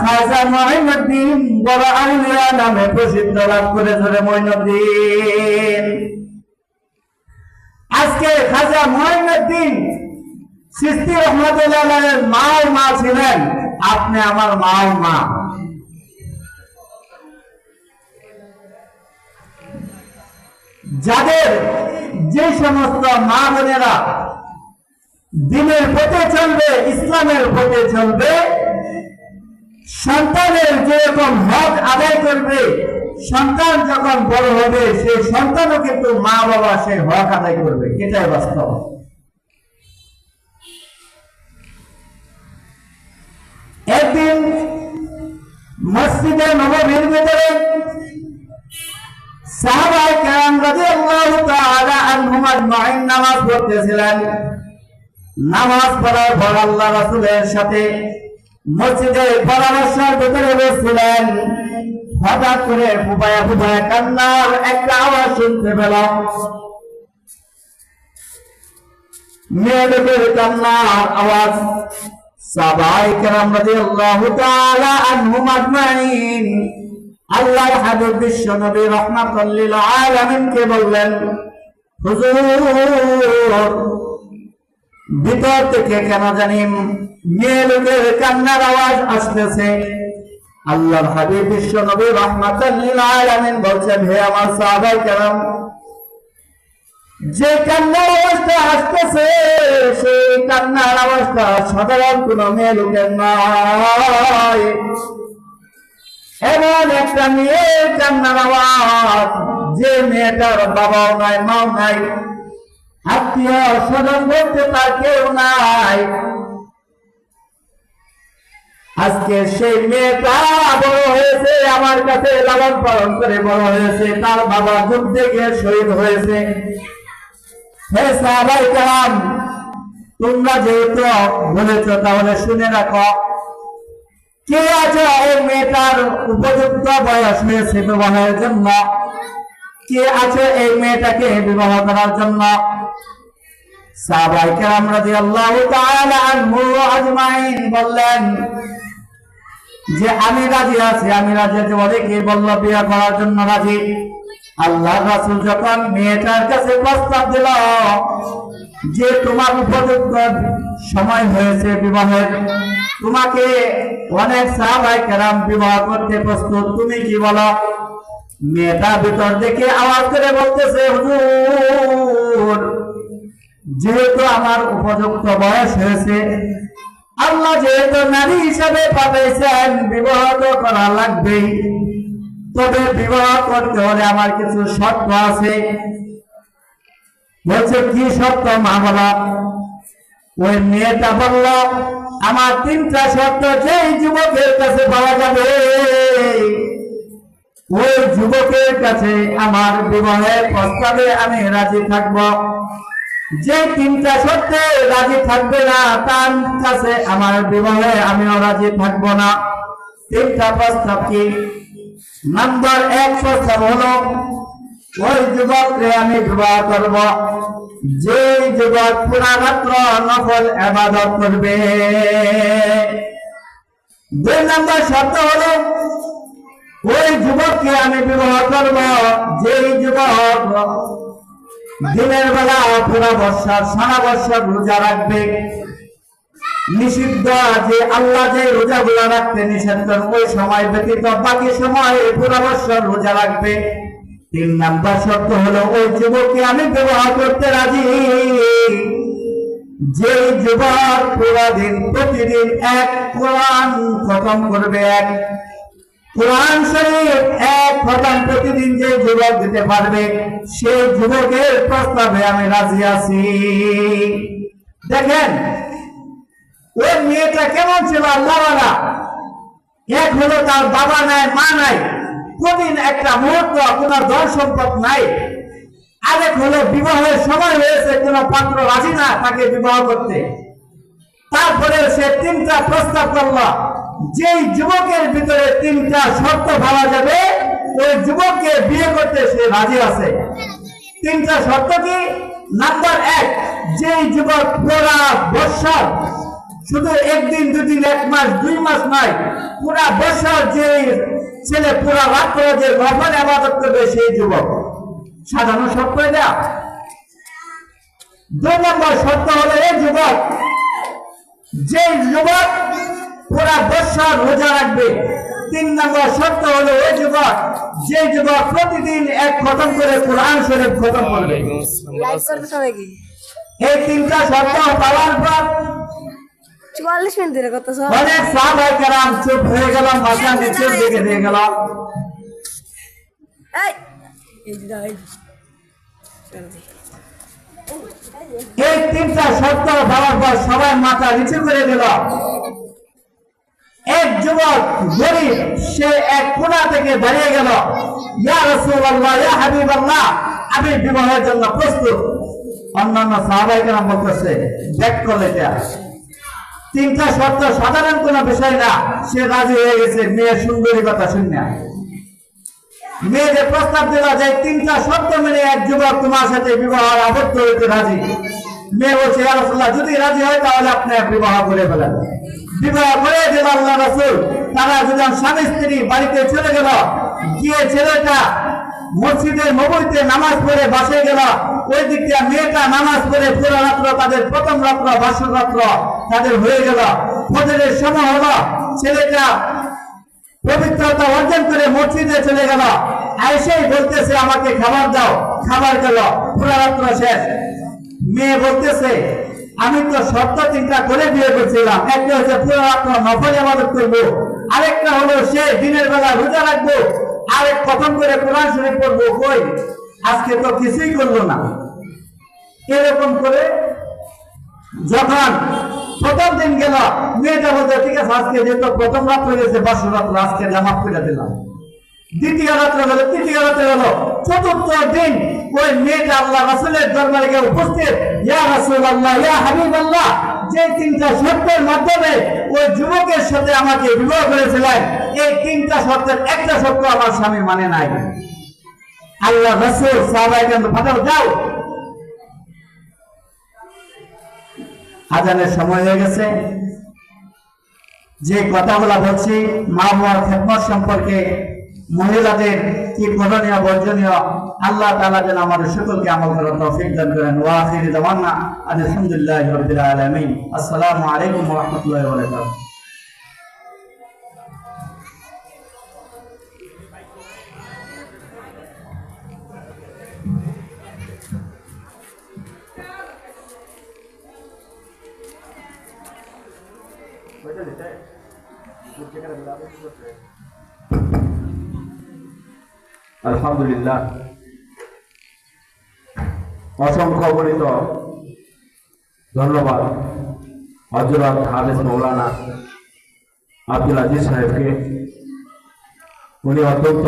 খাজা মুঈনুদ্দিন বড় আউলিয়া নামে প্রসিদ্ধ লাভ করেছে রে মুঈনুদ্দিন। আজকে খাজা মুঈনুদ্দিন চিশতি রাহমাতুল্লাহ আলাইহির মা ছিলেন, আপনি আমার মা। যাদের যে সমস্ত মা বোনেরা দ্বীনের পথে চলবে, ইসলামের পথে চলবে, সন্তানের যেরকম হক আদায় করবে, সন্তান যখন বড় হবে সেই সন্তানও কিন্তু মা বাবা সেই হক আদায় করবে, এটাই বাস্তব। একদিন মসজিদে নববীর ভিতরে সাহাবায়ে কেরাম রাদিয়াল্লাহু তাআলা আনহুম আজমাইন নামাজ পড়তেছিলেন। নামাজ পড়ার পর আল্লাহ রাসূলের সাথে মসজিদে পরামর্শের ভিতরে বসছিলেন। হঠাৎ করে ফুপায়া ফুপায়া কান্নার একটা আওয়াজ শুনতে পেল। মেয়ে লোকের কান্নার আওয়াজ। সাহাবায়ে কেরাম রাদিয়াল্লাহু তাআলা আনহুম আজমাইন আল্লাহর হাবিব বিশ্ব নবী রাহমাতুল লিল আলামিনকে বললেন, হুজুর, ভিতর থেকে কেন জানি মেয়ে লোকের কান্নার আওয়াজ আসতেছে। আল্লাহর হাবিব বিশ্ব নবী রাহমাতুল লিল আলামিন বলছেন, হে আমার সাহাবায়ে কেরাম, যে কান্নার আওয়াজটা আসতেছে সেই কান্নার আওয়াজটা সাধারণ কোন মেয়ে লোকের নয়। এমন একটা মেয়ের কান্নার আওয়াজ যে মেয়েটার বাবাও নাই, মাও নাই, আত্মীয় স্বজন বলতে তার কেউ নাই। আজকে সেই মেয়েটা বড় হয়েছে, আমার কাছে লালন পালন করে বড় হয়েছে, তার বাবা যুদ্ধে গিয়ে শহীদ হয়েছে। হে সাহাবায়ে কেরাম, তোমরা যেহেতু বলেছ তাহলে শুনে রাখো, কে আছে এই মেয়েটার উপযুক্ত বয়স হয়েছে বিবাহের জন্য? কে আছে এই মেয়েটাকে বিবাহ করার জন্য? সাহাবায়ে কেরাম রাদিয়াল্লাহু তাআলা আনহুম আজমাইন বললেন যে আমি রাজি আছি, আমি রাজি আছি। অনেকে বলল বিয়ে করার জন্য রাজি। আল্লাহর রাসূল যখন মেয়েটার কাছে প্রস্তাব দিল যে তোমার উপযুক্ত সময় হয়েছে বিবাহের, তোমাকে অনেক সাহাবায়ে কেরাম বিবাহ করতে প্রস্তুত, তুমি কি বলো? মেয়েটা ভিতর থেকে আওয়াজ করে বলতেছে, হুজুর, যেহেতু আমার উপযুক্ত বয়স হয়েছে, আল্লাহ যেহেতু নারী হিসাবে পাঠাইছেন, বিবাহ তো করা লাগবেই। তবে বিবাহ করতে হলে আমার কিছু শর্ত আছে। বলছে, কি শর্ত মা বলা? ওই মেয়েটা বলল, আমার 3টা শর্ত যেই যুবকের কাছে পাওয়া যাবে ওই যুবকের কাছে আমার বিবাহের প্রস্তাবে আমি রাজি থাকব। যে 3টা শর্তে রাজি থাকবে না তার কাছে আমার বিবাহে আমিও রাজি থাকবো না। 3টা প্রস্তাব কি? নাম্বার 1 প্রস্তাব হলো, ওই যুবককে আমি বিবাহ করব যে যুবক পুরা রাত্র নফল ইবাদত করবে। 2 নম্বর শর্ত হলো, ওই যুবককে আমি বিবাহ করব যে যুবক দিনের বেলা পুরা বৎসর সারা বৎসর রোজা রাখবে। নিষিদ্ধ যে আল্লাহ যে রোজাগুলো রাখতে নিষেধ করেন ওই সময় ব্যতীত বাকি সময় পুরা বৎসর রোজা রাখবে। 3 নম্বর শর্ত হলো, ওই যুবককে আমি বিবাহ করতে রাজি যে যুবক পুরা দিন প্রতিদিন এক কোরআন খতম করবে, এক কোরআন শরীফ এক খতম প্রতিদিন যে যুবক দিতে পারবে সেই যুবকের প্রস্তাবে আমি রাজি আছি। দেখেন ওই মেয়েটা কেমন ছিল, আল্লাহওয়ালা। এক হলো তার বাবা নাই, মা নাই, কোনদিন একটা মুহূর্ত কোন ধন সম্পদ নাই। আরেক হলো বিবাহের সময় হয়েছে, কোন পাত্র রাজি না তাকে বিবাহ করতে। তারপরে সে 3টা প্রস্তাব করল। যেই যুবকের ভিতরে 3টা শর্ত পাওয়া যাবে ওই যুবককে বিয়ে করতে সে রাজি আছে। 3টা শর্ত কি? নাম্বার 1, যেই যুবক পুরা বৎসর, শুধু 1 দিন 2 দিন 1 মাস 2 মাস নয়, পুরা বৎসর যে ছেলে পুরা রাত্র যে নফল ইবাদত করবে সেই যুবক। সাধারণ শর্ত এটা। 2 নম্বর শর্ত হলো, এই যুবক যে যুবক পুরা বৎসর রোজা রাখবে। 3 নম্বর শর্ত হলো, ওই যুবক যে যুবক প্রতিদিন এক খতম করে কোরআন শরীফ খতম করবে। এই 3টা শর্ত পাওয়ার পর 44 মিনিট ধরে কত সব অনেক সাহাবায়ে কেরাম চুপ হয়ে গেল, মাথা নিচে দিকে দিয়ে গেল। এই 3টা শর্ত পাওয়ার পর সবাই মাথা নিচু করে দিল। এক যুবক গরিব সে এক কোণা থেকে দাঁড়িয়ে গেল, ইয়া রাসূলুল্লাহ, ইয়া হাবিবাল্লাহ, আমি বিবাহের জন্য প্রস্তুত। অন্যান্য সাহাবায়ে কেরাম বলতেছে, দেখ করলে এটা 3টা শর্ত সাধারণ কোনো বিষয় না, সে রাজি হয়ে গেছে মেয়ের সুন্দরী কথা শুনে। মেয়েদের প্রস্তাব দিল যে 3টা শর্ত মেনে এক যুবক তোমার সাথে বিবাহ আবদ্ধ হইতে রাজি। মেয়ে বলছে ইয়া রাসূলুল্লাহ যদি রাজি হয় তাহলে আপনি বিবাহ করে ফেলেন। বিবাহ করে দিল আল্লাহ রাসূল। তারা দুজন স্বামী স্ত্রী বাড়িতে চলে গেল। গিয়ে ছেলেটা মসজিদের নববীতে নামাজ পড়ে বাসে গেল। ওই দিক দিয়ে মেয়েটা নামাজ পড়ে পুরো রাত্র তাদের প্রথম রাত্র বাসর রাত্র তাদের হয়ে গেল। ফজরের সময় হলো, ছেলেটা পবিত্রতা অর্জন করে মসজিদে চলে গেল। আয়েশাই বলতেছে আমাকে খাবার দাও, খাবার গেল, পুরো রাত্র শেষ। মেয়ে বলতেছে আমি তো শর্ত 3টা করে বিয়ে করছিলাম, একটা হচ্ছে পুরো রাত্র নফল ইবাদত করবো, আরেকটা হলো সে দিনের বেলা রোজা রাখবো, আরেক খতম করে কোরআন শরীফ পড়বো। কই আজকে তো কিছুই করলো না। এরকম করে যখন প্রথম দিন গেল, মেয়েটা বলতে ঠিক আছে আজকে যেহেতু প্রথম রাত্র গেছে বাসর রাত্র আজকে জামাত করে দিলাম। দ্বিতীয় রাত্র গেল, তৃতীয় রাত্র গেল, চতুর্থ দিন ওই মেয়েটা আল্লাহ রাসূলের দরবারে গিয়ে উপস্থিত। ইয়া রাসূলুল্লাহ, ইয়া হাবিবাল্লাহ, যে 3টা শর্তের মাধ্যমে ওই যুবকের সাথে আমাকে বিবাহ করেছিলেন, এই 3টা শর্তের একটা শর্ত আমার স্বামী মানে নাই। আল্লাহ রাসূল সাহাবায়ে ফাটাও যাও, আজানের সময় হয়ে গেছে। যে কথাগুলা বলছি মা বাবার খেদমত সম্পর্কে, মহিলাদের কি করণীয় বর্জনীয়, আল্লাহ তাআলা যেন আমাদের সকলকে আমল করার তৌফিক দান করেন। ওয়া আখিরু দাওয়ানা আলহামদুলিল্লাহি রাব্বিল আলামিন। আসসালামু আলাইকুম ওয়া রাহমাতুল্লাহি ওয়া বারাকাতুহু। আলহামদুলিল্লাহ, অসংখ্য গণিত ধন্যবাদ হযরত হাফেজ মৌলানা আব্দুল আজিজ সাহেবকে। উনি অত্যন্ত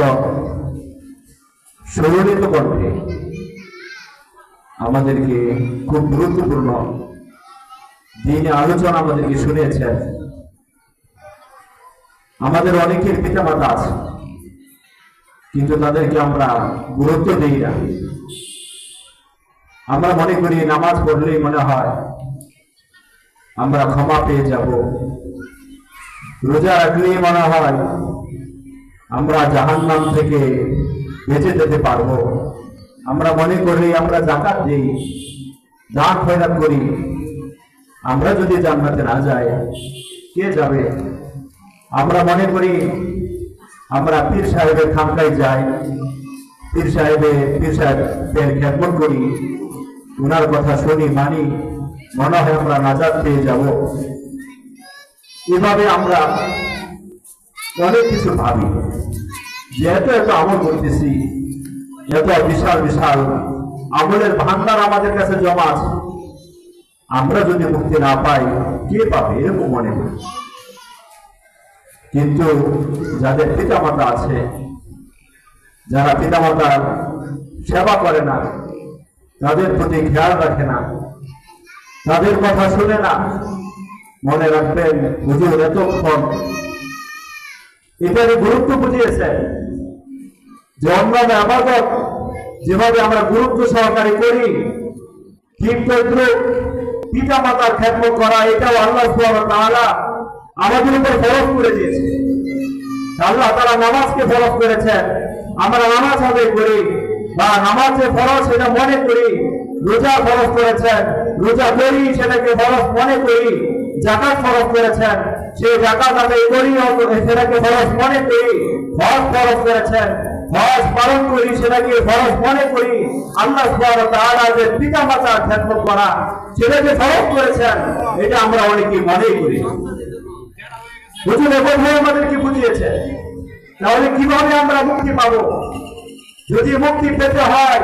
সুললিত কণ্ঠে আমাদেরকে খুব গুরুত্বপূর্ণ দিনে আলোচনা আমাদেরকে শুনিয়েছেন। আমাদের অনেকের পিতামাতা আছে কিন্তু তাদেরকে আমরা গুরুত্ব দিই না। আমরা মনে করি নামাজ পড়লেই মনে হয় আমরা ক্ষমা পেয়ে যাব, রোজা রাখলেই মনে হয় আমরা জাহান্নাম থেকে বেঁচে যেতে পারবো। আমরা মনে করি আমরা যাকাত দিই, দান খয়রাত করি, আমরা যদি জান্নাতে না যাই কে যাবে? আমরা মনে করি আমরা পীর সাহেবের খানকায় যাই, পীর সাহেবের খেদমত করি, ওনার কথা শুনি মানি, মনে হয় আমরা নাজাত পেয়ে যাব। এভাবে আমরা অনেক কিছু ভাবি যে এত আমল করতেছি, এত বিশাল বিশাল আমলের ভান্ডার আমাদের কাছে জমা আছে, আমরা যদি মুক্তি না পাই কে পাবে? এরকম মনে করি। কিন্তু যাদের পিতামাতা আছে, যারা পিতামাতার সেবা করে না, তাদের প্রতি খেয়াল রাখে না, তাদের কথা শুনে না, মনে রাখবেন হুজুর এতক্ষণ এটার গুরুত্ব বুঝিয়েছেন যে অন্যান্য আবাদত যেভাবে আমরা গুরুত্ব সহকারে করি, ঠিক তদ্রুপ পিতা মাতার খেদমত করা এটাও আল্লাহ সুবহানাহু ওয়া তাআলা আমাদের উপর ফরজ করে দিয়েছে। আল্লাহ তাআলা নামাজকে ফরজ করেছেন, আমরা নামাজ আদায় করি বা নামাজে ফরজ সেটা মনে করি। রোজা ফরজ করেছেন, রোজা করি সেটাকে ফরজ মনে করি। যাকাত ফরজ করেছেন, সেই যাকাত আদায় করি সেটাকে ফরজ মনে করি। হজ ফরজ করেছেন, হজ পালন করি সেটাকে ফরজ মনে করি। আল্লাহ সুবহানাহু ওয়া তাআলা যে পিতামাতার খেদমত করা সেটাকে ফরজ করেছেন, এটা আমরা অনেকে মনেই করি। হুজুর এভাবে আমাদেরকে বুঝিয়েছে। তাহলে কিভাবে আমরা মুক্তি পাবো? যদি মুক্তি পেতে হয়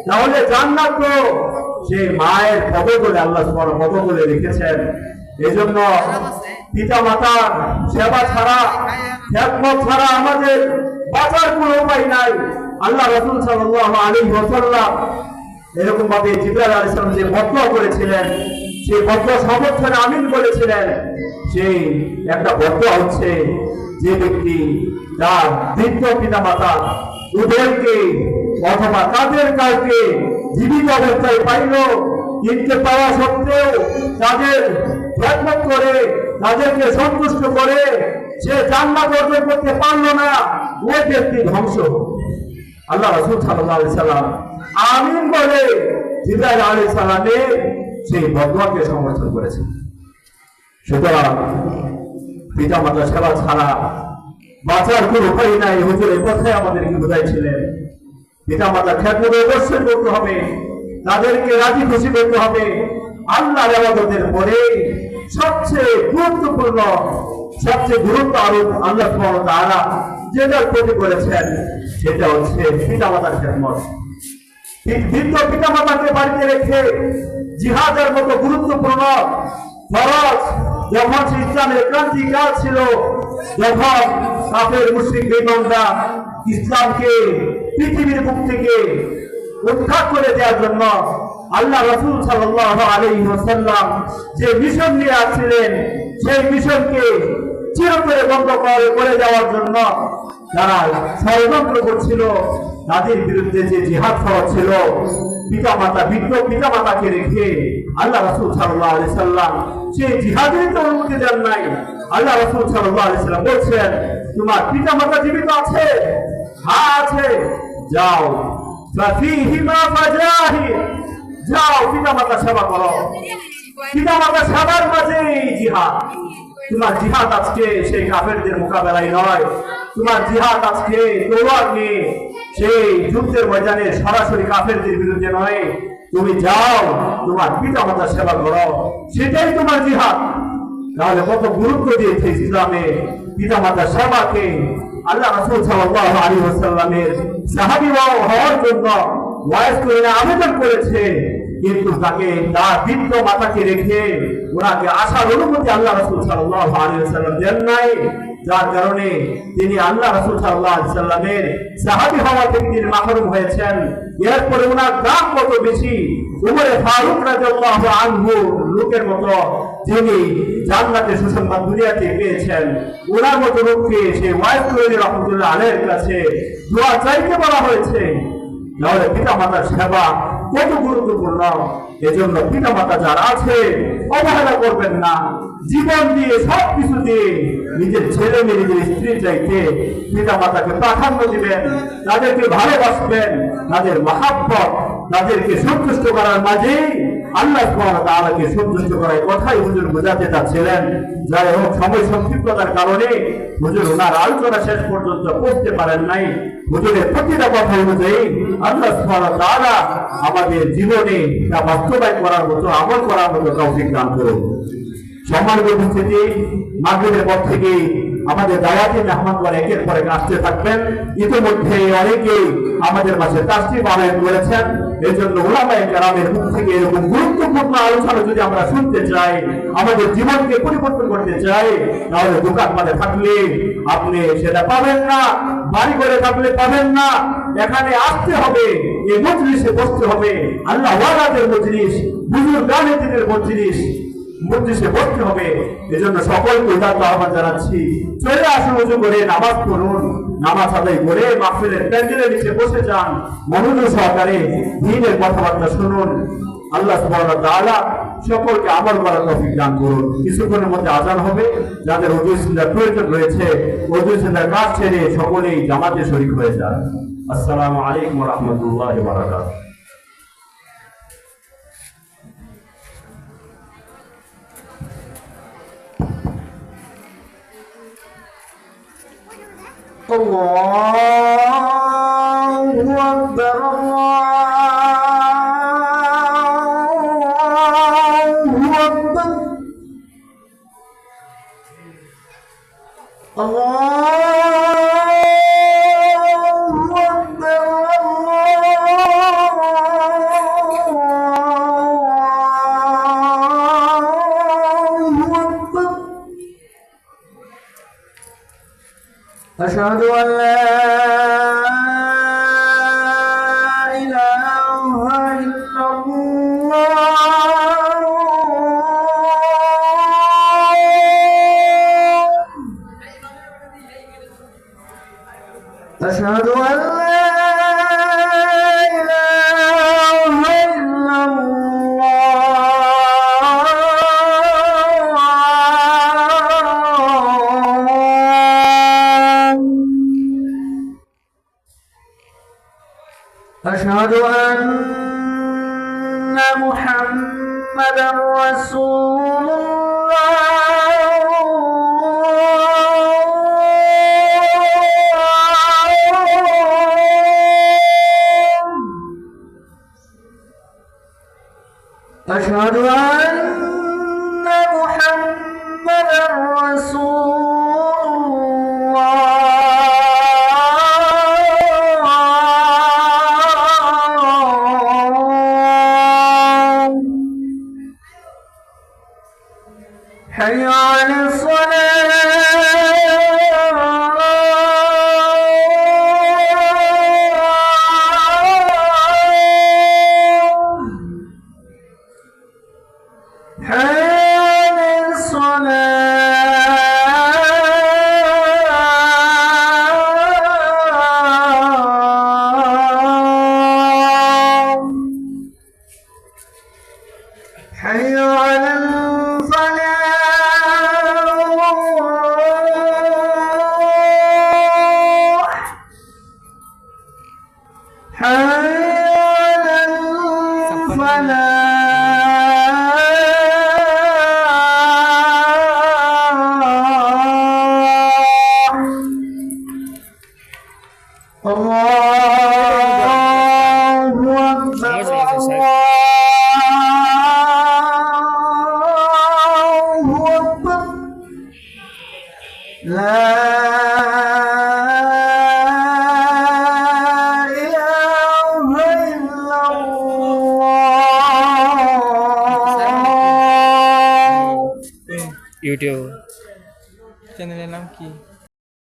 তাহলে জান্নাত তো সেই মায়ের পদতলে আল্লাহ সুবহানাহু পদতলে রেখেছেন। এজন্য পিতা মাতার সেবা ছাড়া, খেদমত ছাড়া আমাদের বাঁচার কোনো উপায় নাই। আল্লাহ রাসূল সাল্লাল্লাহু আলাইহি ওয়াসাল্লাম এরকম ভাবে জিবরাইল আলাইহিস সালাম যে বদয়া করেছিলেন, সেই বদয়া সমর্থনে আমিন বলেছিলেন। সেই একটা বদয়া হচ্ছে যে ব্যক্তি তার বৃদ্ধ পিতা মাতা উভয়কে অথবা তাদের কাউকে জীবিত অবস্থায় পাইল, কিন্তু পাওয়া সত্ত্বেও তাদের খেদমত করে তাদেরকে সন্তুষ্ট করে সে জান্নাত অর্জন করতে পারলো না, ওই ব্যক্তি ধ্বংস। আল্লাহ রাসূল সাল্লাল্লাহু আলাইহি সাল্লাম আমিন বলে জিবরাইল আলাইহিস সালামের সেই বদওয়াকে সমর্থন করেছে। সুতরাং পিতা মাতা সেবা ছাড়া বাঁচার কোন উপায় নাই। হুজুর এই কথাই আমাদেরকে বুঝাইছিলেন। পিতা মাতার খেদমত অবশ্যই করতে হবে, তাদেরকে রাজি খুশি করতে হবে। আল্লাহর ইবাদতের পরে সবচেয়ে গুরুত্বপূর্ণ, সবচেয়ে গুরুত্ব আরোপ আল্লাহ সুবহানাহু ওয়া তাআলা যেটার প্রতি করেছেন সেটা হচ্ছে পিতা মাতার খেদমত। বৃদ্ধ পিতা মাতাকে বাড়িতে রেখে জিহাদের মতো গুরুত্বপূর্ণ ফরজ যখন ইসলামের ক্রান্তিকাল ছিল, যখন কাফের মুশরিক বেঈমানরা ইসলামকে পৃথিবীর বুক থেকে উদ্ধার করে দেওয়ার জন্য আল্লাহ রাসূল সাল্লাল্লাহু আলাইহি ওয়াসাল্লাম যে মিশন নিয়ে আসছিলেন, সেই মিশনকে চিরতরে বন্ধ করে দেওয়ার জন্য যারা ষড়যন্ত্র করছিল, তাদের বিরুদ্ধে যে জিহাদ ফরজ ছিল, পিতা মাতা বৃদ্ধ পিতা মাতাকে রেখে আল্লাহ রাসূল সাল্লাল্লাহু আলাইহি সাল্লাম সেই জিহাদের তো অনুমতি দেন নাই। আল্লাহ রাসূল সাল্লাল্লাহু আলাইহি সাল্লাম বলছেন, তোমার পিতা মাতা জীবিত আছে? হ্যাঁ আছে, যাও ফাফিহিমা ফাজাহিদ, যাও পিতা মাতা সেবা করো। পিতা মাতা সেবার মাঝে জিহাদ। তোমার জিহাদ আজকে সেই কাফেরদের মোকাবেলায় নয়, তোমার জিহাদ আজকে তলোয়ার নিয়ে সেই যুদ্ধের ময়দানে সরাসরি কাফেরদের বিরুদ্ধে নয়। তুমি যাও তোমার পিতা মাতার সেবা করো, সেটাই তোমার জিহাদ। তাহলে কত গুরুত্ব দিয়েছে ইসলামে পিতা মাতার সেবাকে। আল্লাহ রাসূল সাল্লাল্লাহু আলাইহি ওয়াসাল্লামের সাহাবী হওয়ার জন্য ওয়াইস করে আবেদন করেছে, কিন্তু তাকে তার বৃদ্ধ মাতাকে রেখে ওনাকে আসার অনুমতি আল্লাহ রাসূল সাল্লাল্লাহু আলাইহি ওয়াসাল্লাম দেন নাই, যার কারণে তিনি আল্লাহ রাসূল সাল্লাল্লাহু আলাইহি ওয়াসাল্লামের সাহাবী হওয়া থেকে তিনি মাহরুম হয়েছেন। এরপরে ওনার দাম কত বেশি, উমরে ফারুক রাদিয়াল্লাহু আনহু লোকের মতো যিনি জান্নাতে সুসংবাদ দুনিয়াতে পেয়েছেন, ওনার মতো লোককে সেই ওয়াইস করে রাহমাতুল্লাহ আলাইহির কাছে দোয়া চাইতে বলা হয়েছে। তাহলে পিতা মাতার সেবা কত গুরুত্বপূর্ণ। এজন্য পিতা মাতা যারা আছে অবহেলা করবেন না, জীবন দিয়ে সবকিছু দিয়ে নিজের ছেলে মেয়ে নিজের স্ত্রী চাইতে পিতা মাতাকে প্রাধান্য দিবেন, তাদেরকে ভালোবাসবেন, তাদের মহাব্বত তাদেরকে সন্তুষ্ট করার মাঝে আল্লাহ সুবহানাহু ওয়া তাআলাকে সন্তুষ্ট করার কথাই হুজুর বোঝাতে চাচ্ছিলেন। যাই হোক, সময় সংক্ষিপ্ততার কারণে হুজুর ওনার আলোচনা শেষ পর্যন্ত পৌঁছতে পারেন নাই। হুজুরের প্রতিটা কথা অনুযায়ী আল্লাহ সুবহানাহু ওয়া তাআলা আমাদের জীবনে তা বাস্তবায়ন করার মতো, আমল করার মতো তৌফিক দান করুন। সম্মানিত উপস্থিতি, মাগরিবের পর থেকে আমাদের দাওয়াতি মেহমানগণ একের পর এক আসতে থাকবেন। ইতিমধ্যে অনেকেই আমাদের মাঝে তাসরিফ আনয়ন করেছেন। এই জন্য উলামায়ে কেরামের মুখ থেকে এরকম গুরুত্বপূর্ণ আলোচনা যদি আমরা শুনতে চাই, আমাদের জীবনকে পরিবর্তন করতে চাই, তাহলে দোকান পাটে থাকলে আপনি সেটা পাবেন না, বাড়ি করে থাকলে পাবেন না। এখানে আসতে হবে, এই মজলিসে বসতে হবে। আল্লাহ ওয়ালাদের মজলিস, বুজুর্গ গানেদের মজলিসে বসতে হবে। এজন্য সকলকে উদাত্ত আহ্বান জানাচ্ছি, চলে আসুন, ওযু করে নামাজ পড়ুন, নামাজ আদায় করে মাহফিলের প্যান্ডেলের নিচে বসে যান, মনোযোগ সহকারে দ্বীনের কথাবার্তা শুনুন। আল্লাহ সুবহানাহু ওয়া তাআলা সকলকে আমল করার তৌফিক দান করুন। কিছুক্ষণের মধ্যে আযান হবে, যাদের ওযু সিজদার প্রয়োজন রয়েছে ওযু সিজদার কাজ ছেড়ে সকলেই জামাতে শরীক হয়ে যান। আসসালামু আলাইকুম ওয়া রাহমাতুল্লাহি ওয়া বারাকাতুহু। আল্লাহু আকবার, আল্লাহু আকবার, আল্লাহু আকবার, আল্লাহু আকবার। أشهد أن لا إله إلا الله، أشهد أن لا محمدا رسول الله أشهد أن محمدا رسول الله حي على الصلاة حان الصلاة حي على الفلاح حي على الفلاح الله أكبر الله أكبر لا إله إلا الله ইউটিউব চ্যানেলের নাম কি?